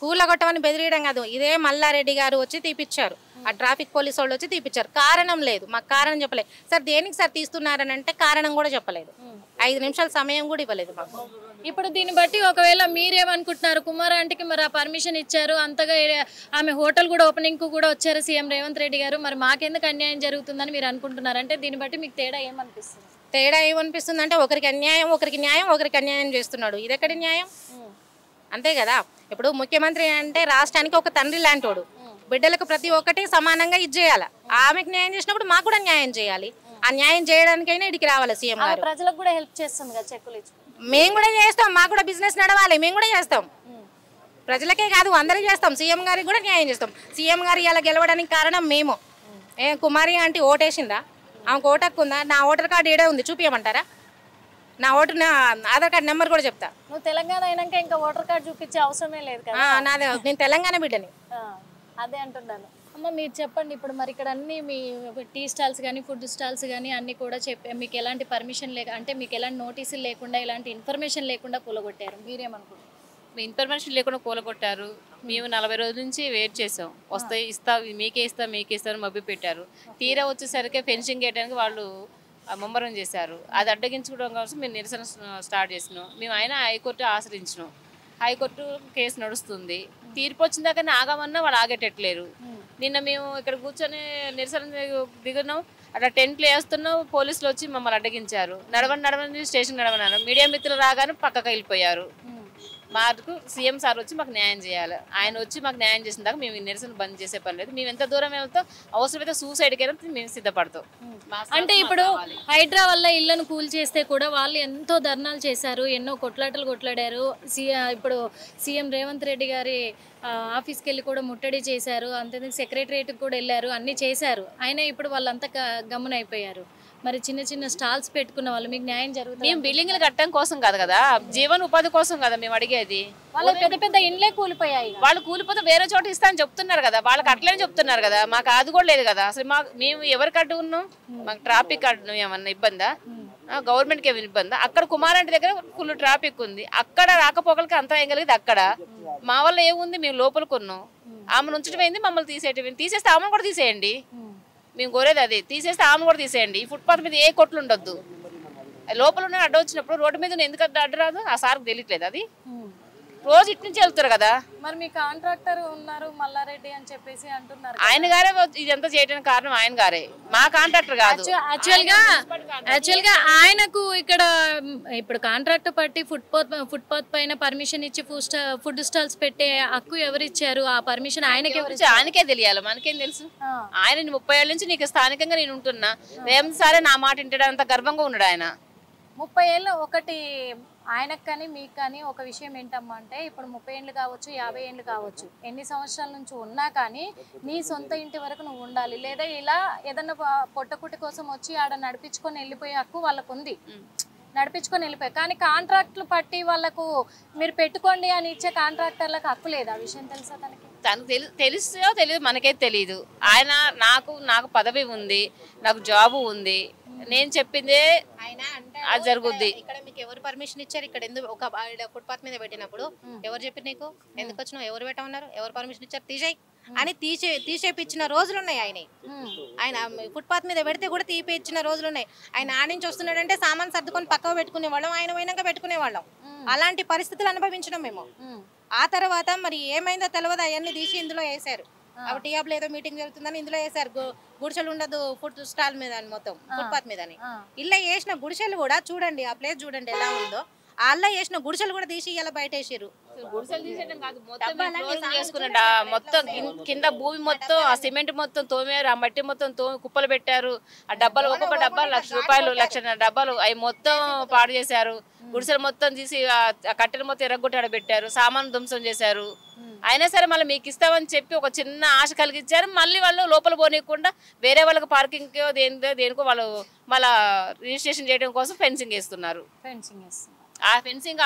కూలగొట్టమని బెదిరియడం కాదు, ఇదే మల్లారెడ్డి గారు వచ్చి తీపిచ్చారు, ఆ ట్రాఫిక్ పోలీసు వాళ్ళు వచ్చి తీపిచ్చారు. కారణం లేదు, మాకు కారణం చెప్పలేదు. సార్ దేనికి సార్ తీస్తున్నారని అంటే కారణం కూడా చెప్పలేదు. 5 నిమిషాల సమయం కూడా ఇవ్వలేదు మాకు. ఇప్పుడు దీన్ని బట్టి ఒకవేళ మీరేమనుకుంటున్నారు? కుమార్ ఆంటీకి మరి ఆ పర్మిషన్ ఇచ్చారు, అంతగా ఆమె హోటల్ కూడా ఓపెనింగ్ కు కూడా వచ్చారు సీఎం రేవంత్ రెడ్డి గారు, మరి మాకెందుకు అన్యాయం జరుగుతుందని మీరు అనుకుంటున్నారు? అంటే దీన్ని బట్టి మీకు తేడా ఏమనిపిస్తుంది? తేడా ఏమనిపిస్తుంది అంటే ఒకరికి న్యాయం ఒకరికి అన్యాయం చేస్తున్నాడు. ఇది ఎక్కడి న్యాయం? అంతే కదా. ఇప్పుడు ముఖ్యమంత్రి అంటే రాష్ట్రానికి ఒక తండ్రి లాంటోడు, బిడ్డలకు ప్రతి ఒక్కటి సమానంగా ఇచ్చేయాలి. ఆమెకు న్యాయం చేసినప్పుడు మాకు కూడా న్యాయం చేయాలి. ఆ న్యాయం చేయడానికైనా ఇడికి రావాలి సీఎం గారు. ప్రజలకు కూడా హెల్ప్ చేస్తుంది కదా, చెక్కులు ఇచ్చి. మేము కూడా చేస్తాం, మాకు కూడా బిజినెస్ నడవాలి, మేము కూడా చేస్తాం. ప్రజలకే కాదు అందరికీ చేస్తాం, సీఎం గారికి కూడా న్యాయం చేస్తాం. సీఎం గారు ఇలా గెలవడానికి కారణం మేము. కుమారి ఆంటీ ఓటేసిందా? ఆమెకు ఓటక్కుందా? నా ఓటర్ కార్డు ఏడే ఉంది, చూపించమంటారా? నా ఆధార్ కార్డు నెంబర్ కూడా చెప్తా. నువ్వు తెలంగాణ అయినాక ఇంకా ఓటర్ కార్డు చూపించే అవసరమే లేదు కదా. నేను తెలంగాణ బిడ్డని. అదే అంటున్నాను. అమ్మ మీరు చెప్పండి, ఇప్పుడు మరి ఇక్కడ అన్ని మీ టీ స్టాల్స్ కానీ ఫుడ్ స్టాల్స్ కానీ అన్ని కూడా మీకు ఎలాంటి పర్మిషన్ లేక, అంటే మీకు ఎలాంటి నోటీసులు లేకుండా, ఎలాంటి ఇన్ఫర్మేషన్ లేకుండా కూలగొట్టారు, మీరేమనుకుంటున్నారు? ఇన్ఫర్మేషన్ లేకుండా కూలగొట్టారు. మేము 40 రోజుల నుంచి వెయిట్ చేసాం, వస్తాయి మీకే ఇస్తాను మబ్బి పెట్టారు. తీరా వచ్చేసరికి ఫెన్సింగ్ వేయడానికి వాళ్ళు ముమ్మరం చేశారు. అది అడ్డగించుకోవడం కోసం మేము నిరసన స్టార్ట్ చేసినాం. మేము అయినా హైకోర్టు ఆశ్రయించినాం. హైకోర్టు కేసు నడుస్తుంది. తీర్పు వచ్చిన దాకా ఆగమన్నా వాళ్ళు ఆగేటట్లేరు. నిన్న మేము ఇక్కడ కూర్చొని నిరసన దిగున్నాం, అట్లా టెంట్లు వేస్తున్నాం, పోలీసులు వచ్చి మమ్మల్ని అడ్డగించారు. నడవండి స్టేషన్ నడవన్నారు. మీడియా మిత్రులు రాగానే పక్కకు వెళ్ళిపోయారు. మాకు సీఎం సార్ వచ్చి మాకు న్యాయం చేయాలి. ఆయన వచ్చి మాకు న్యాయం చేసిన దాకా మేము నిరసన బంద్ చేసే పని లేదు. మేము ఎంత దూరం వెళ్తాం, అవసరమైతే సూసైడ్కి అయినా మేము సిద్ధపడతాం. అంటే ఇప్పుడు హైడ్రా వల్ల ఇళ్లను కూల్ చేస్తే కూడా వాళ్ళు ఎంతో ధర్నాలు చేశారు, ఎన్నో కొట్లాటలు కొట్లాడారు. ఇప్పుడు సీఎం రేవంత్ రెడ్డి గారి ఆఫీస్కి వెళ్ళి కూడా ముట్టడి చేశారు, అంతేందుకు సెక్రటరియట్కి కూడా వెళ్ళారు, అన్నీ చేశారు. అయినా ఇప్పుడు వాళ్ళంతా గమ్మునైపోయారు. మరి చిన్న చిన్న స్టాల్స్ పెట్టుకున్న వాళ్ళు మీకు న్యాయం జరుగుతుంది? మేము బిల్డింగ్లు కట్టడం కోసం కాదు కదా, జీవన ఉపాధి కోసం కదా మేము అడిగేది. వాళ్ళు పెద్ద పెద్ద ఇండ్లే కూలిపోయాయి. వాళ్ళు కూలిపోతే వేరే చోట ఇస్తా అని చెప్తున్నారు కదా, వాళ్ళకి అట్లనే చెప్తున్నారు కదా, మాకు అది కూడా లేదు కదా. అసలు మేము ఎవరికి అడ్డు ఉన్నాం? మాకు ట్రాఫిక్ అడ్డు ఏమన్నా ఇబ్బందా? గవర్నమెంట్కి ఏమైనా ఇబ్బందా? అక్కడ కుమారంటి దగ్గర ఫుల్ ట్రాఫిక్ ఉంది, అక్కడ రాకపోకలకి అంతరాయం కలిగింది. అక్కడ మా వల్ల ఏముంది? మేము లోపలికి ఉన్నాం, ఆమెను ఉంచడం ఏంది, మమ్మల్ని తీసేస్తే ఆమెను కూడా తీసేయండి. మేము కోరేది అది, తీసేస్తే ఆమె కూడా తీసేయండి. ఈ ఫుట్పాత్ మీద ఏ కొట్లు ఉండొద్దు. లోపల ఉన్న అడ్డు వచ్చినప్పుడు రోడ్డు మీద ఎందుకు అడ్డు రాదు? ఆ సార్కి తెలియట్లేదు. అది రోజు ఇటు నుంచి వెళ్తారు కదా. మరి మీ కాంట్రాక్టర్ ఉన్నారు మల్లారెడ్డి అని చెప్పేసి అంటున్నారు, ఆయన గారే ఇదంతా చేయడానికి కారణం, ఆయన గారే, మా కాంట్రాక్టర్ కాదు. యాక్చువల్గా ఆయనకు ఇక్కడ ఇప్పుడు కాంట్రాక్ట్ పట్టి ఫుట్పాత్ పైన పర్మిషన్ ఇచ్చి ఫుడ్ స్టాల్స్ పెట్టే హక్కు ఎవరిచ్చారు? ఆ పర్మిషన్ ఆయనకే తెలియాలి, మనకేం తెలుసు? ఆయన 30 ఏళ్ళ నుంచి నీకు స్థానికంగా నేను ఉంటున్నా, రేవంత్ సారే నా మాట వింటడంత గర్వంగా ఉన్నాడు ఆయన. 30 ఏళ్ళు. ఒకటి ఆయనకు కానీ మీకు కానీ ఒక విషయం ఏంటమ్మా అంటే, ఇప్పుడు 30 ఏళ్ళు కావచ్చు, 50 ఏళ్ళు కావచ్చు, ఎన్ని సంవత్సరాల నుంచి ఉన్నా కానీ నీ సొంత ఇంటి వరకు నువ్వు ఉండాలి. లేదా ఇలా ఏదన్నా పొట్టకుట్టి కోసం వచ్చి ఆడ నడిపించుకొని వెళ్ళిపోయే హక్కు వాళ్ళకు ఉంది, నడిపించుకొని వెళ్ళిపోయాయి. కానీ కాంట్రాక్ట్లు పట్టి వాళ్ళకు మీరు పెట్టుకోండి అని ఇచ్చే కాంట్రాక్టర్లకు హక్కు లేదు. ఆ విషయం తెలుసా తనకి? తెలుసో తెలియదు, మనకైతే తెలియదు. ఆయన నాకు పదవి ఉంది, నాకు జాబు ఉంది, నేను చెప్పిందే అది జరుగుద్ది. ఇక్కడ మీకు ఎవరు పర్మిషన్ ఇచ్చారు? ఇక్కడ ఎందుకు ఒక ఫుట్పాత్ మీద పెట్టినప్పుడు ఎవరు చెప్పి నీకు ఎందుకు వచ్చినావు? ఎవరు పెట్టమన్నారు? ఎవరు పర్మిషన్ ఇచ్చారు? తీసేయి అని తీసేపించిన రోజులు ఉన్నాయి. ఆయన ఫుట్పాత్ మీద పెడితే కూడా తీపిచ్చిన రోజులు ఉన్నాయి. ఆయన ఆ నుంచి వస్తున్నాడంటే సామాన్ సర్దుకొని పక్కకు పెట్టుకునే వాళ్ళం, ఆయన పోయినాక పెట్టుకునే వాళ్ళం. అలాంటి పరిస్థితులు అనుభవించడం మేము. ఆ తర్వాత మరి ఏమైందో తెలియదు, అవన్నీ తీసి ఇందులో వేసారు. అవి టీఆబ్లో ఏదో మీటింగ్ జరుగుతుందని ఇందులో వేసారు. గుడిసెలు ఉండదు ఫుడ్ స్టాల్ మీద అని, మొత్తం ఫుట్పాత్ మీద అని. ఇలా వేసిన గుడిసెలు కూడా చూడండి, ఆ ప్లేస్ చూడండి ఎలా ఉందో. అలా వేసిన గుడిసెలు కూడా తీసి ఇలా బయట వేసారు. గుడిసెలు తీసేయడం కాదు, మొత్తం కింద భూమి మొత్తం, ఆ సిమెంట్ మొత్తం తోమారు, ఆ మట్టి మొత్తం కుప్పలు పెట్టారు. ఆ డబ్బాలు, ఒక్కొక్క డబ్బా ₹1,00,000, 1,00,000 డబ్బాలు అవి మొత్తం పాడు చేశారు. గుడిసెలు మొత్తం తీసి ఆ కట్టెలు మొత్తం ఎర్రగొట్టాడ పెట్టారు, సామాను ధ్వంసం చేశారు. అయినా సరే మళ్ళీ మీకు ఇస్తామని చెప్పి ఒక చిన్న ఆశ కలిగించారు. మళ్ళీ వాళ్ళు లోపల పోనీయకుండా వేరే వాళ్ళకి పార్కింగ్కో దేనికో వాళ్ళు మళ్ళీ రిజిస్ట్రేషన్ చేయడం కోసం ఫెన్సింగ్ వేస్తున్నారు. ఆ ఫెన్సింగ్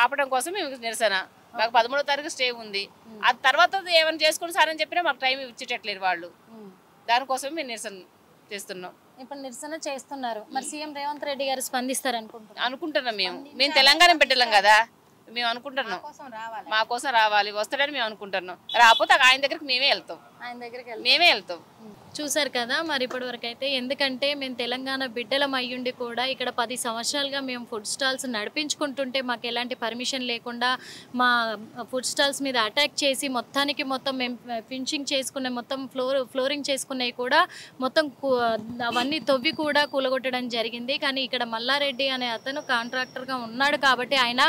ఆపడం కోసం మేము నిరసన. మాకు 13వ తారీఖు స్టే ఉంది. ఆ తర్వాత ఏమైనా చేసుకుని సార్ అని చెప్పినా మాకు టైం ఇచ్చేటట్లేరు వాళ్ళు. దానికోసం మేము నిరసన చేస్తున్నాం. ఇప్పుడు నిరసన చేస్తున్నారు. మరి సీఎం రేవంత్ రెడ్డి గారు స్పందిస్తారు అనుకుంటున్నాం. మేము తెలంగాణ బిడ్డలం కదా, మేము అనుకుంటున్నాం మా కోసం రావాలి, వస్తాడని మేము అనుకుంటున్నాం. రాకపోతే ఆయన దగ్గరికి మేమే వెళ్తాం. చూసారు కదా మరి ఇప్పటి వరకు అయితే. ఎందుకంటే మేము తెలంగాణ బిడ్డలం అయ్యుండి కూడా ఇక్కడ 10 సంవత్సరాలుగా మేము ఫుడ్ స్టాల్స్ నడిపించుకుంటుంటే మాకు ఎలాంటి పర్మిషన్ లేకుండా మా ఫుడ్ స్టాల్స్ మీద అటాక్ చేసి మొత్తం మేము ఫినిషింగ్ చేసుకునే మొత్తం ఫ్లోరింగ్ చేసుకునేవి కూడా మొత్తం అవన్నీ తవ్వి కూడా కూలగొట్టడం జరిగింది. కానీ ఇక్కడ మల్లారెడ్డి అనే అతను కాంట్రాక్టర్గా ఉన్నాడు కాబట్టి ఆయన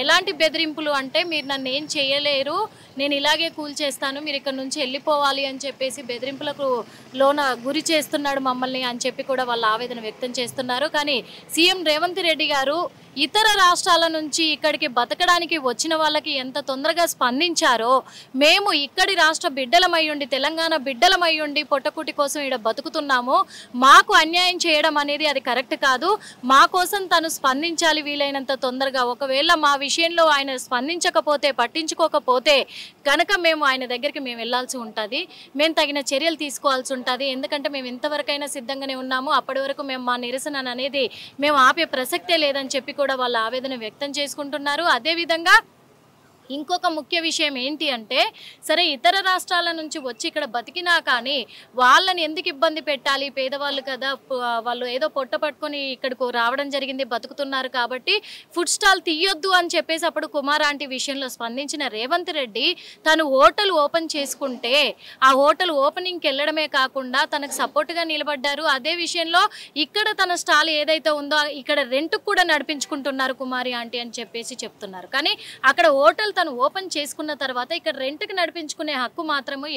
ఎలాంటి బెదిరింపులు అంటే, మీరు నన్ను ఏం చేయలేరు, నేను ఇలాగే కూల్ చేస్తాను, మీరు ఇక్కడ నుంచి వెళ్ళిపోవాలి అని చెప్పేసి బెదిరింపులకు గురి చేస్తున్నాడు మమ్మల్ని అని చెప్పి కూడా వాళ్ళు ఆవేదన వ్యక్తం చేస్తున్నారు. కానీ సీఎం రేవంత్ రెడ్డి గారు ఇతర రాష్ట్రాల నుంచి ఇక్కడికి బతకడానికి వచ్చిన వాళ్ళకి ఎంత తొందరగా స్పందించారో, మేము ఇక్కడి రాష్ట్ర బిడ్డలమయ్యుండి, తెలంగాణ బిడ్డలమయ్యుండి పొట్టకుటి కోసం ఇక్కడ బతుకుతున్నాము, మాకు అన్యాయం చేయడం అనేది అది కరెక్ట్ కాదు, మా కోసం తను స్పందించాలి వీలైనంత తొందరగా. ఒకవేళ మా విషయంలో ఆయన స్పందించకపోతే, పట్టించుకోకపోతే కనుక మేము ఆయన దగ్గరికి వెళ్ళాల్సి ఉంటుంది, మేము తగిన చర్యలు తీసుకోవాల్సి ఉంటుంది. ఎందుకంటే మేము ఎంతవరకైనా సిద్ధంగానే ఉన్నాము, అప్పటి వరకు మేము మా నిరసన అనేది మేము ఆపే ప్రసక్తే లేదని చెప్పి కూడా వాళ్ళ ఆవేదన వ్యక్తం చేసుకుంటున్నారు. అదేవిధంగా ఇంకొక ముఖ్య విషయం ఏంటి అంటే సరే ఇతర రాష్ట్రాల నుంచి వచ్చి ఇక్కడ బతికినా కానీ వాళ్ళని ఎందుకు ఇబ్బంది పెట్టాలి, పేదవాళ్ళు కదా, వాళ్ళు ఏదో పొట్ట పట్టుకొని ఇక్కడికి రావడం జరిగింది, బతుకుతున్నారు కాబట్టి ఫుడ్ స్టాల్ తీయొద్దు అని చెప్పేసి అప్పుడు కుమార్ ఆంటీ విషయంలో స్పందించిన రేవంత్ రెడ్డి తను హోటల్ ఓపెన్ చేసుకుంటే ఆ హోటల్ ఓపెనింగ్కి వెళ్ళడమే కాకుండా తనకు సపోర్ట్గా నిలబడ్డారు. అదే విషయంలో ఇక్కడ తన స్టాల్ ఏదైతే ఉందో ఇక్కడ రెంట్కు కూడా నడిపించుకుంటున్నారు కుమారి ఆంటీ అని చెప్పేసి చెప్తున్నారు. కానీ అక్కడ హోటల్ తను ఓపెన్ చేసుకున్న తర్వాత ఇక్కడ రెంట్కి నడిపించుకునే హక్కు మాత్రము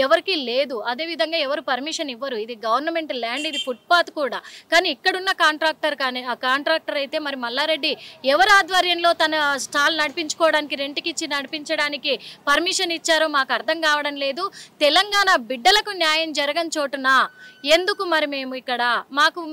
ఎవరికి లేదు. అదేవిధంగా ఎవరు పర్మిషన్ ఇవ్వరు. ఇది గవర్నమెంట్ ల్యాండ్, ఇది ఫుట్పాత్ కూడా. కానీ ఇక్కడున్న కాంట్రాక్టర్ కానీ ఆ కాంట్రాక్టర్ అయితే మరి మల్లారెడ్డి ఎవరి ఆధ్వర్యంలో తన స్టాల్ నడిపించుకోవడానికి రెంట్కి ఇచ్చి నడిపించడానికి పర్మిషన్ ఇచ్చారో మాకు అర్థం కావడం లేదు. తెలంగాణ బిడ్డలకు న్యాయం జరగని చోటున ఎందుకు మరి మేము ఇక్కడ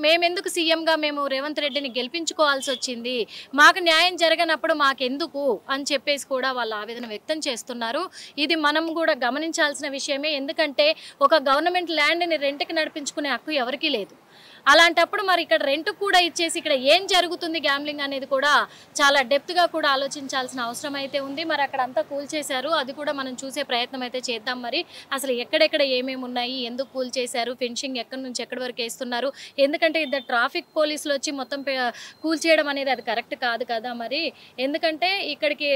మేమెందుకు సీఎంగా మేము రేవంత్ రెడ్డిని గెలిపించుకోవాల్సి వచ్చింది, మాకు న్యాయం జరగనప్పుడు మాకెందుకు అని చెప్పేసి కూడా వాళ్ళు ఆవేదన వ్యక్తం చేస్తున్నారు. ఇది మనం కూడా గమనించాల్సిన విషయమే. ఎందుకంటే ఒక గవర్నమెంట్ ల్యాండ్ని రెంట్కి నడిపించుకునే హక్కు ఎవరికీ లేదు. అలాంటప్పుడు మరి ఇక్కడ రెంట్ కూడా ఇచ్చేసి ఇక్కడ ఏం జరుగుతుంది గ్యాంబ్లింగ్ అనేది కూడా చాలా డెప్త్గా కూడా ఆలోచించాల్సిన అవసరం అయితే ఉంది. మరి అక్కడ అంతా కూల్చేశారు, అది కూడా మనం చూసే ప్రయత్నం అయితే చేద్దాం. మరి అసలు ఎక్కడెక్కడ ఏమేమి ఉన్నాయి, ఎందుకు కూల్చేశారు, ఫెన్సింగ్ ఎక్కడి నుంచి ఎక్కడి వరకు వేస్తున్నారు, ఎందుకంటే ఇద్దరు ట్రాఫిక్ పోలీసులు వచ్చి మొత్తం కూల్చేయడం అనేది అది కరెక్ట్ కాదు కదా. మరి ఎందుకంటే ఇక్కడికి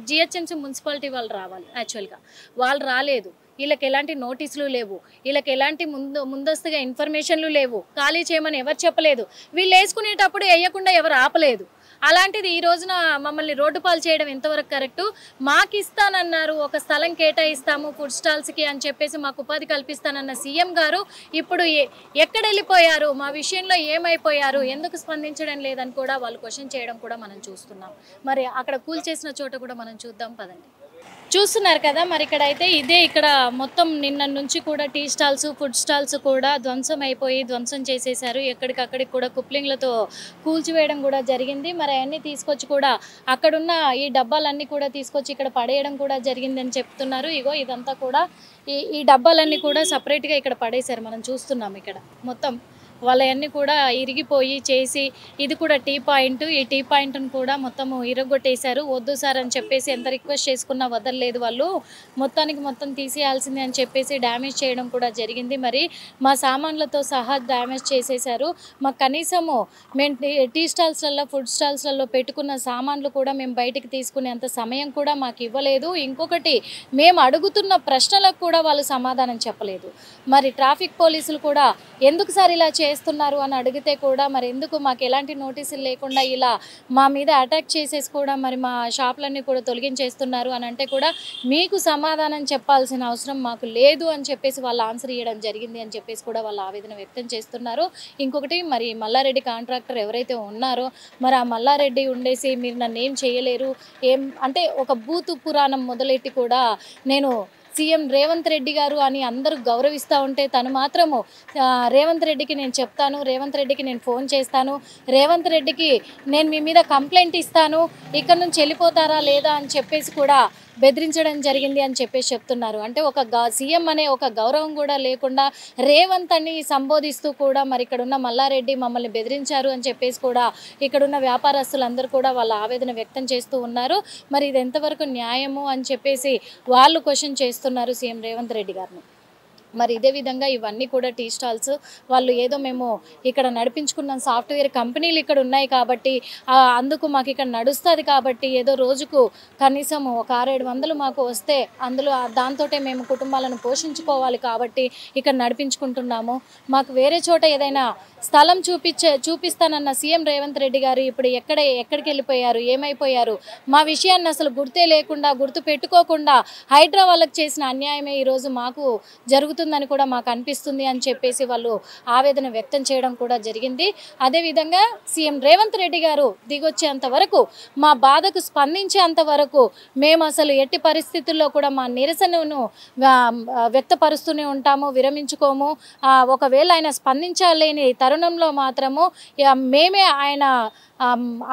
జిహెచ్ఎంసీ మున్సిపాలిటీ వాళ్ళు రావాలి, యాక్చువల్గా వాళ్ళు రాలేదు. వీళ్ళకి ఎలాంటి నోటీసులు లేవు, వీళ్ళకి ఎలాంటి ముందస్తుగా ఇన్ఫర్మేషన్లు లేవు, ఖాళీ చేయమని ఎవరు చెప్పలేదు, వీళ్ళు వేసుకునేటప్పుడు వేయకుండా ఎవరు ఆపలేదు. అలాంటిది ఈ రోజున మమ్మల్ని రోడ్డు పాలు చేయడం ఎంతవరకు కరెక్టు? మాకు ఇస్తానన్నారు, ఒక స్థలం కేటాయిస్తాము ఫుడ్ స్టాల్స్కి అని చెప్పేసి మాకు ఉపాధి కల్పిస్తానన్న సీఎం గారు ఇప్పుడు ఎక్కడ వెళ్ళిపోయారు, మా విషయంలో ఏమైపోయారు, ఎందుకు స్పందించడం లేదని కూడా వాళ్ళు క్వశ్చన్ చేయడం కూడా మనం చూస్తున్నాం. మరి అక్కడ కూల్చేసిన చోట కూడా మనం చూద్దాం పదండి. చూస్తున్నారు కదా మరి ఇక్కడ మొత్తం నిన్న నుంచి కూడా టీ స్టాల్స్ ఫుడ్ స్టాల్స్ కూడా ధ్వంసం చేసేసారు. ఎక్కడికక్కడికి కూడా కుప్లింగ్లతో కూల్చివేయడం కూడా జరిగింది. మరి అవన్నీ తీసుకొచ్చి కూడా అక్కడున్న ఈ డబ్బాలన్నీ కూడా తీసుకొచ్చి ఇక్కడ పడేయడం కూడా జరిగిందని చెప్తున్నారు. ఇగో ఇదంతా కూడా ఈ డబ్బాలన్నీ కూడా సపరేట్గా ఇక్కడ పడేశారు. మనం చూస్తున్నాం ఇక్కడ మొత్తం వాళ్ళన్నీ కూడా ఇరిగిపోయి చేసి ఇది కూడా టీ పాయింట్, ఈ టీ పాయింట్ను కూడా మొత్తము ఇరగొట్టేశారు. వద్దు సార్ అని చెప్పేసి ఎంత రిక్వెస్ట్ చేసుకున్నా వదలలేదు వాళ్ళు, మొత్తం తీసేయాల్సిందే అని చెప్పేసి డ్యామేజ్ చేయడం కూడా జరిగింది. మరి మా సామాన్లతో సహా డ్యామేజ్ చేసేశారు. మాకు కనీసము మేము టీ స్టాల్స్లలో ఫుడ్ స్టాల్స్లలో పెట్టుకున్న సామాన్లు కూడా మేము బయటికి తీసుకునేంత సమయం కూడా మాకు ఇవ్వలేదు. ఇంకొకటి మేము అడుగుతున్న ప్రశ్నలకు కూడా వాళ్ళు సమాధానం చెప్పలేదు. మరి ట్రాఫిక్ పోలీసులు కూడా ఎందుకు సార్ ఇలా చేస్తున్నారు అని అడిగితే కూడా మరి ఎందుకు మాకు ఎలాంటి నోటీసులు లేకుండా ఇలా మా మీద అటాక్ చేసేసి కూడా మరి మా షాపులన్నీ కూడా తొలగించేస్తున్నారు అని అంటే కూడా మీకు సమాధానం చెప్పాల్సిన అవసరం మాకు లేదు అని చెప్పేసి వాళ్ళు ఆన్సర్ ఇవ్వడం జరిగింది అని చెప్పేసి కూడా వాళ్ళు ఆవేదన వ్యక్తం చేస్తున్నారు. ఇంకొకటి మరి మల్లారెడ్డి కాంట్రాక్టర్ ఎవరైతే ఉన్నారో మరి ఆ మల్లారెడ్డి ఉండేసి మీరు నన్ను ఏం చేయలేరు, ఏం అంటే ఒక బూతు పురాణం మొదలెట్టి కూడా నేను సీఎం రేవంత్ రెడ్డి గారు అని అందరూ గౌరవిస్తూ ఉంటే తను మాత్రము రేవంత్ రెడ్డికి నేను చెప్తాను, రేవంత్ రెడ్డికి నేను ఫోన్ చేస్తాను, రేవంత్ రెడ్డికి నేను మీ మీద కంప్లైంట్ ఇస్తాను, ఇక్కడ నుంచి వెళ్ళిపోతారా లేదా అని చెప్పేసి కూడా బెదిరించడం జరిగింది అని చెప్పేసి చెప్తున్నారు. అంటే ఒక సీఎం అనే ఒక గౌరవం కూడా లేకుండా రేవంత్ అని సంబోధిస్తూ కూడా మరి ఇక్కడ ఉన్న మల్లారెడ్డి మమ్మల్ని బెదిరించారు అని చెప్పేసి కూడా ఇక్కడున్న వ్యాపారస్తులందరూ కూడా వాళ్ళ ఆవేదన వ్యక్తం చేస్తూ ఉన్నారు. మరి ఇది ఎంతవరకు న్యాయము అని చెప్పేసి వాళ్ళు క్వశ్చన్ చేస్తున్నారు సీఎం రేవంత్ రెడ్డి గారిని. మరి ఇదే విధంగా ఇవన్నీ కూడా టీ స్టాల్స్ వాళ్ళు ఏదో మేము ఇక్కడ నడిపించుకున్న సాఫ్ట్వేర్ కంపెనీలు ఇక్కడ ఉన్నాయి కాబట్టి అందుకు మాకు ఇక్కడ నడుస్తుంది కాబట్టి ఏదో రోజుకు కనీసం ఒక 600-700 మాకు వస్తే అందులో దాంతోటే మేము కుటుంబాలను పోషించుకోవాలి కాబట్టి ఇక్కడ నడిపించుకుంటున్నాము. మాకు వేరే చోట ఏదైనా స్థలం చూపిస్తానన్న సీఎం రేవంత్ రెడ్డి గారు ఇప్పుడు ఎక్కడికి వెళ్ళిపోయారు, ఏమైపోయారు, మా విషయాన్ని అసలు గుర్తే లేకుండా గుర్తు పెట్టుకోకుండా హైడ్రా వాళ్ళకి చేసిన అన్యాయమే ఈరోజు మాకు జరుగుతుందని కూడా మాకు అనిపిస్తుంది అని చెప్పేసి వాళ్ళు ఆవేదన వ్యక్తం చేయడం కూడా జరిగింది. అదేవిధంగా సీఎం రేవంత్ రెడ్డి గారు దిగొచ్చేంత వరకు మా బాధకు స్పందించేంత వరకు మేము అసలు ఎట్టి పరిస్థితుల్లో కూడా మా నిరసనను వ్యక్తపరుస్తూనే ఉంటాము, విరమించుకోము. ఒకవేళ ఆయన స్పందించలేని తరుణంలో మాత్రము మేమే ఆయన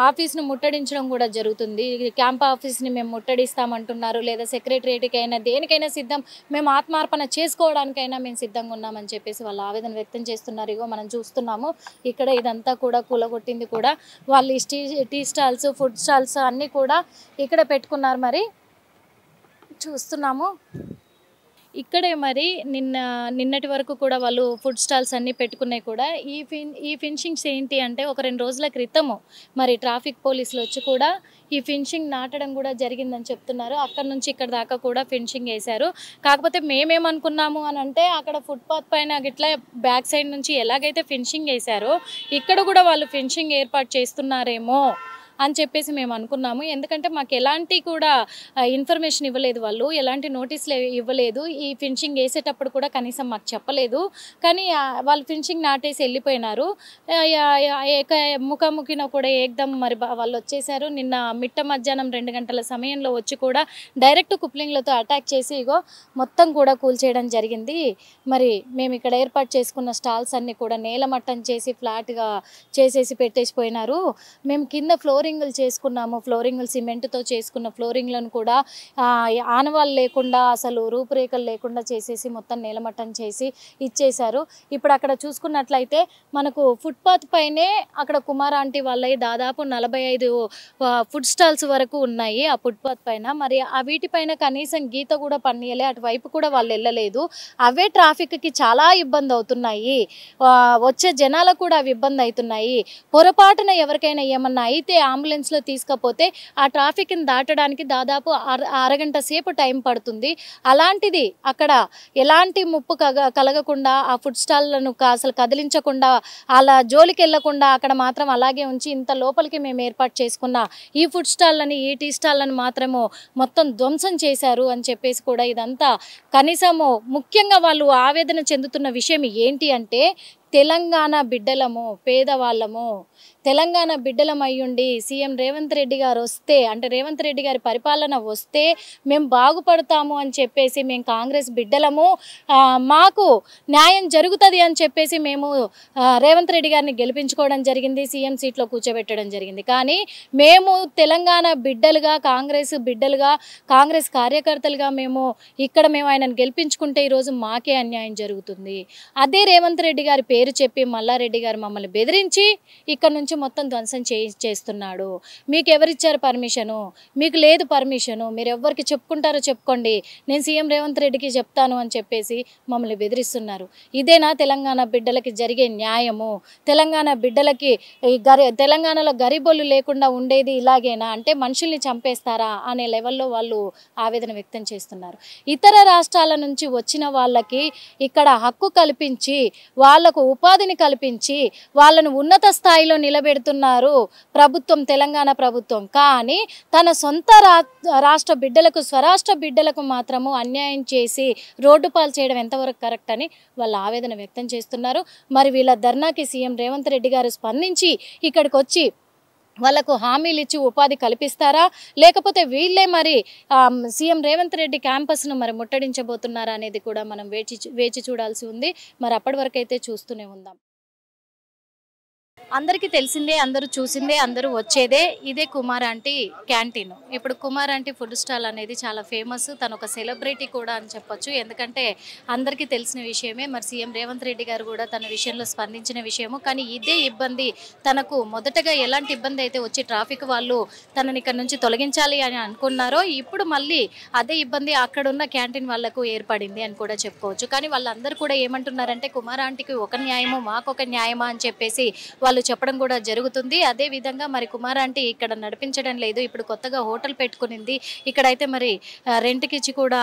ఆఫీస్ను ముట్టడించడం కూడా జరుగుతుంది. క్యాంప్ ఆఫీస్ని మేము ముట్టడిస్తామంటున్నారు, లేదా సెక్రటరియట్కి అయినా దేనికైనా సిద్ధం, మేము ఆత్మార్పణ చేసుకోవడానికి దేనికైనా మేము సిద్ధంగా ఉన్నామని చెప్పేసి వాళ్ళు ఆవేదన వ్యక్తం చేస్తున్నారు. ఇగో మనం చూస్తున్నాము ఇక్కడ ఇదంతా కూడా కూలగొట్టింది కూడా వాళ్ళు టీ స్టాల్స్, ఫుడ్ స్టాల్స్ అన్నీ కూడా ఇక్కడ పెట్టుకున్నారు. మరి చూస్తున్నాము ఇక్కడే మరి నిన్నటి వరకు కూడా వాళ్ళు ఫుడ్ స్టాల్స్ అన్నీ పెట్టుకున్నాయి కూడా. ఈ ఫినిషింగ్స్ ఏంటి అంటే ఒక 2 రోజుల క్రితము మరి ట్రాఫిక్ పోలీసులు వచ్చి కూడా ఈ ఫినిషింగ్ నాటడం కూడా జరిగిందని చెప్తున్నారు. అక్కడ నుంచి ఇక్కడ దాకా కూడా ఫినిషింగ్ వేశారు. కాకపోతే మేమేమనుకున్నాము అని అంటే అక్కడ ఫుట్పాత్ పైన గిట్లా బ్యాక్ సైడ్ నుంచి ఎలాగైతే ఫినిషింగ్ వేశారో ఇక్కడ కూడా వాళ్ళు ఫినిషింగ్ ఏర్పాటు చేస్తున్నారేమో అని చెప్పేసి మేము అనుకున్నాము. ఎందుకంటే మాకు ఎలాంటి కూడా ఇన్ఫర్మేషన్ ఇవ్వలేదు, వాళ్ళు ఎలాంటి నోటీసులు ఇవ్వలేదు. ఈ ఫినిషింగ్ వేసేటప్పుడు కూడా కనీసం మాకు చెప్పలేదు. కానీ వాళ్ళు ఫినిషింగ్ నాటేసి వెళ్ళిపోయినారు. ముఖాముఖిన కూడా ఏకదం మరి వాళ్ళు వచ్చేసారు. నిన్న మిట్ట మధ్యాహ్నం 2 గంటల సమయంలో వచ్చి కూడా డైరెక్ట్ కుప్లింగ్లతో అటాక్ చేసి ఇగో మొత్తం కూడా కూల్చేయడం జరిగింది. మరి మేము ఇక్కడ ఏర్పాటు చేసుకున్న స్టాల్స్ అన్నీ కూడా నేలమట్టం చేసి ఫ్లాట్గా చేసేసి పెట్టేసిపోయినారు. మేము కింద ఫ్లోరింగ్లు చేసుకున్నాము, ఫ్లోరింగ్లు సిమెంట్తో చేసుకున్న ఫ్లోరింగ్లను కూడా ఆనవాళ్ళు లేకుండా అసలు రూపురేఖలు లేకుండా చేసేసి మొత్తం నేలమట్టం చేసి ఇచ్చేశారు. ఇప్పుడు అక్కడ చూసుకున్నట్లయితే మనకు ఫుట్పాత్ పైనే అక్కడ కుమార్ ఆంటీ వాళ్ళవి దాదాపు 45 ఫుడ్ స్టాల్స్ వరకు ఉన్నాయి ఆ ఫుట్పాత్ పైన. మరి ఆ వీటిపైన కనీసం గీత కూడా పన్నీయలే, అటువైపు కూడా వాళ్ళు వెళ్ళలేదు. అవే ట్రాఫిక్కి చాలా ఇబ్బంది అవుతున్నాయి, వచ్చే జనాలకు కూడా అవి ఇబ్బంది అవుతున్నాయి. పొరపాటున ఎవరికైనా ఏమన్నా అయితే అంబులెన్స్లో తీసుకపోతే ఆ ట్రాఫిక్ని దాటడానికి దాదాపు అరగంట సేపు టైం పడుతుంది. అలాంటిది అక్కడ ఎలాంటి ముప్పు కలగకుండా ఆ ఫుడ్ స్టాల్లను అసలు కదిలించకుండా అలా జోలికి వెళ్లకుండా అక్కడ మాత్రం అలాగే ఉంచి ఇంత లోపలికి మేము ఏర్పాటు చేసుకున్న ఈ ఫుడ్ స్టాల్లని, ఈ టీ స్టాల్లను మాత్రము మొత్తం ధ్వంసం చేశారు అని చెప్పేసి కూడా ఇదంతా కనీసము ముఖ్యంగా వాళ్ళు ఆవేదన చెందుతున్న విషయం ఏంటి అంటే తెలంగాణ బిడ్డలము, పేదవాళ్ళము, తెలంగాణ బిడ్డలం అయ్యుండి సీఎం రేవంత్ రెడ్డి గారు వస్తే అంటే రేవంత్ రెడ్డి గారి పరిపాలన వస్తే మేము బాగుపడతాము అని చెప్పేసి మేము కాంగ్రెస్ బిడ్డలము, మాకు న్యాయం జరుగుతుంది అని చెప్పేసి మేము రేవంత్ రెడ్డి గారిని గెలిపించుకోవడం జరిగింది, సీఎం సీట్లో కూర్చోబెట్టడం జరిగింది. కానీ మేము తెలంగాణ బిడ్డలుగా, కాంగ్రెస్ బిడ్డలుగా, కాంగ్రెస్ కార్యకర్తలుగా మేము ఆయనను గెలిపించుకుంటే ఈరోజు మాకే అన్యాయం జరుగుతుంది. అదే రేవంత్ రెడ్డి గారి పేరు చెప్పి మల్లారెడ్డి గారు మమ్మల్ని బెదిరించి ఇక్కడ నుంచి మొత్తం ధ్వంసం చేస్తున్నాడు. మీకు ఎవరిచ్చారు పర్మిషను? మీకు లేదు పర్మిషను, మీరు ఎవరికి చెప్పుకుంటారో చెప్పుకోండి, నేను సీఎం రేవంత్ రెడ్డికి చెప్తాను అని చెప్పేసి మమ్మల్ని బెదిరిస్తున్నారు. ఇదేనా తెలంగాణ బిడ్డలకి జరిగే న్యాయము? తెలంగాణ బిడ్డలకి తెలంగాణలో గరీబోళ్ళు లేకుండా ఉండేది ఇలాగేనా? అంటే మనుషుల్ని చంపేస్తారా అనే లెవెల్లో వాళ్ళు ఆవేదన వ్యక్తం చేస్తున్నారు. ఇతర రాష్ట్రాల నుంచి వచ్చిన వాళ్ళకి ఇక్కడ హక్కు కల్పించి వాళ్ళకు ఉపాధిని కల్పించి వాళ్ళను ఉన్నత స్థాయిలో నిలబెడుతున్నారు ప్రభుత్వం, తెలంగాణ ప్రభుత్వం. కానీ తన సొంత రాష్ట్ర బిడ్డలకు, స్వరాష్ట్ర బిడ్డలకు మాత్రము అన్యాయం చేసి రోడ్డు పాలు చేయడం ఎంతవరకు కరెక్ట్ అని వాళ్ళు ఆవేదన వ్యక్తం చేస్తున్నారు. మరి వీళ్ళ ధర్నాకి సీఎం రేవంత్ రెడ్డి గారు స్పందించి ఇక్కడికి వచ్చి వాళ్ళకు హామీలు ఇచ్చి ఉపాధి కల్పిస్తారా, లేకపోతే వీళ్ళే మరి సీఎం రేవంత్ రెడ్డి క్యాంపస్ను మరి ముట్టడించబోతున్నారా అనేది కూడా మనం వేచి చూడాల్సి ఉంది. మరి అప్పటి వరకు అయితే చూస్తూనే ఉందాం. అందరికీ తెలిసిందే, అందరూ చూసిందే, అందరూ వచ్చేదే ఇదే కుమార్ ఆంటీ క్యాంటీన్. ఇప్పుడు కుమార్ ఆంటీ ఫుడ్ స్టాల్ అనేది చాలా ఫేమస్, తను ఒక సెలబ్రిటీ కూడా అని చెప్పొచ్చు. ఎందుకంటే అందరికీ తెలిసిన విషయమే. మరి సీఎం రేవంత్ రెడ్డి గారు కూడా తన విషయంలో స్పందించిన విషయము. కానీ ఇదే ఇబ్బంది తనకు మొదటగా ఎలాంటి ఇబ్బంది అయితే వచ్చి ట్రాఫిక్ వాళ్ళు తనని ఇక్కడ నుంచి తొలగించాలి అని అనుకున్నారో ఇప్పుడు మళ్ళీ అదే ఇబ్బంది అక్కడున్న క్యాంటీన్ వాళ్లకు ఏర్పడింది అని కూడా చెప్పుకోవచ్చు. కానీ వాళ్ళందరూ కూడా ఏమంటున్నారంటే కుమార్ ఆంటీకి ఒక న్యాయము, మాకు ఒక న్యాయమా అని చెప్పేసి వాళ్ళు చెప్పడం కూడా జరుగుతుంది. అదే విధంగా మరి కుమార్ ఆంటీ ఇక్కడ నడిపించడం లేదు, ఇప్పుడు కొత్తగా హోటల్ పెట్టుకునింది, ఇక్కడైతే మరి రెంట్కి ఇచ్చి కూడా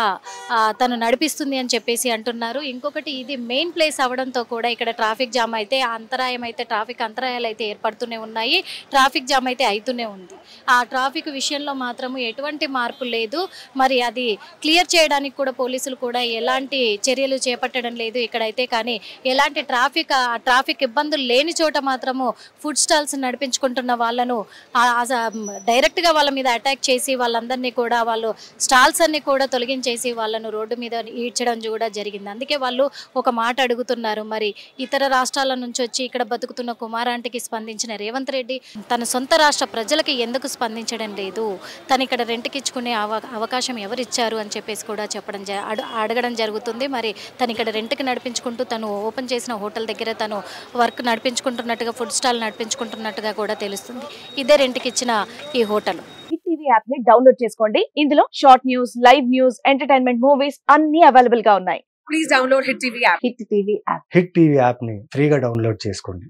తను నడిపిస్తుంది అని చెప్పేసి అంటున్నారు. ఇంకొకటి ఇది మెయిన్ ప్లేస్ అవడంతో కూడా ఇక్కడ ట్రాఫిక్ జామ్ అయితే ట్రాఫిక్ అంతరాయాలు అయితే ఏర్పడుతూనే ఉన్నాయి, ట్రాఫిక్ జామ్ అయితే అవుతూనే ఉంది. ఆ ట్రాఫిక్ విషయంలో మాత్రము ఎటువంటి మార్పు లేదు. మరి అది క్లియర్ చేయడానికి కూడా పోలీసులు కూడా ఎలాంటి చర్యలు చేపట్టడం లేదు ఇక్కడైతే. కానీ ఎలాంటి ట్రాఫిక్ ఇబ్బందులు లేని చోట మాత్రము ఏమో ఫుడ్ స్టాల్స్ నడిపించుకుంటున్న వాళ్ళను డైరెక్ట్గా వాళ్ళ మీద అటాక్ చేసి వాళ్ళందరినీ కూడా వాళ్ళు స్టాల్స్ అన్ని కూడా తొలగించేసి వాళ్ళను రోడ్డు మీద ఈడ్చడం కూడా జరిగింది. అందుకే వాళ్ళు ఒక మాట అడుగుతున్నారు, మరి ఇతర రాష్ట్రాల నుంచి వచ్చి ఇక్కడ బతుకుతున్న కుమారాంటికి స్పందించిన రేవంత్ రెడ్డి తన సొంత రాష్ట్ర ప్రజలకి ఎందుకు స్పందించడం లేదు, తను ఇక్కడ రెంట్కి ఇచ్చుకునే అవకాశం ఎవరిచ్చారు అని చెప్పేసి కూడా అడగడం జరుగుతుంది. మరి తను ఇక్కడ రెంట్కి నడిపించుకుంటూ తను ఓపెన్ చేసిన హోటల్ దగ్గర తను వర్క్ నడిపించుకుంటున్నట్టుగా, ఫుడ్ స్టాల్ నడిపించుకుంటున్నట్టుగా కూడా తెలుస్తుంది. ఇదే రెంట్కి ఇచ్చిన ఈ హోటల్. హిట్ టీవీ యాప్ ని డౌన్లోడ్ చేసుకోండి. ఇందులో short news, live news, entertainment movies అన్ని అవైలబుల్ గా ఉన్నాయి. Please download hit TV app. Hit TV app ని ఫ్రీగా డౌన్లోడ్ చేసుకోండి.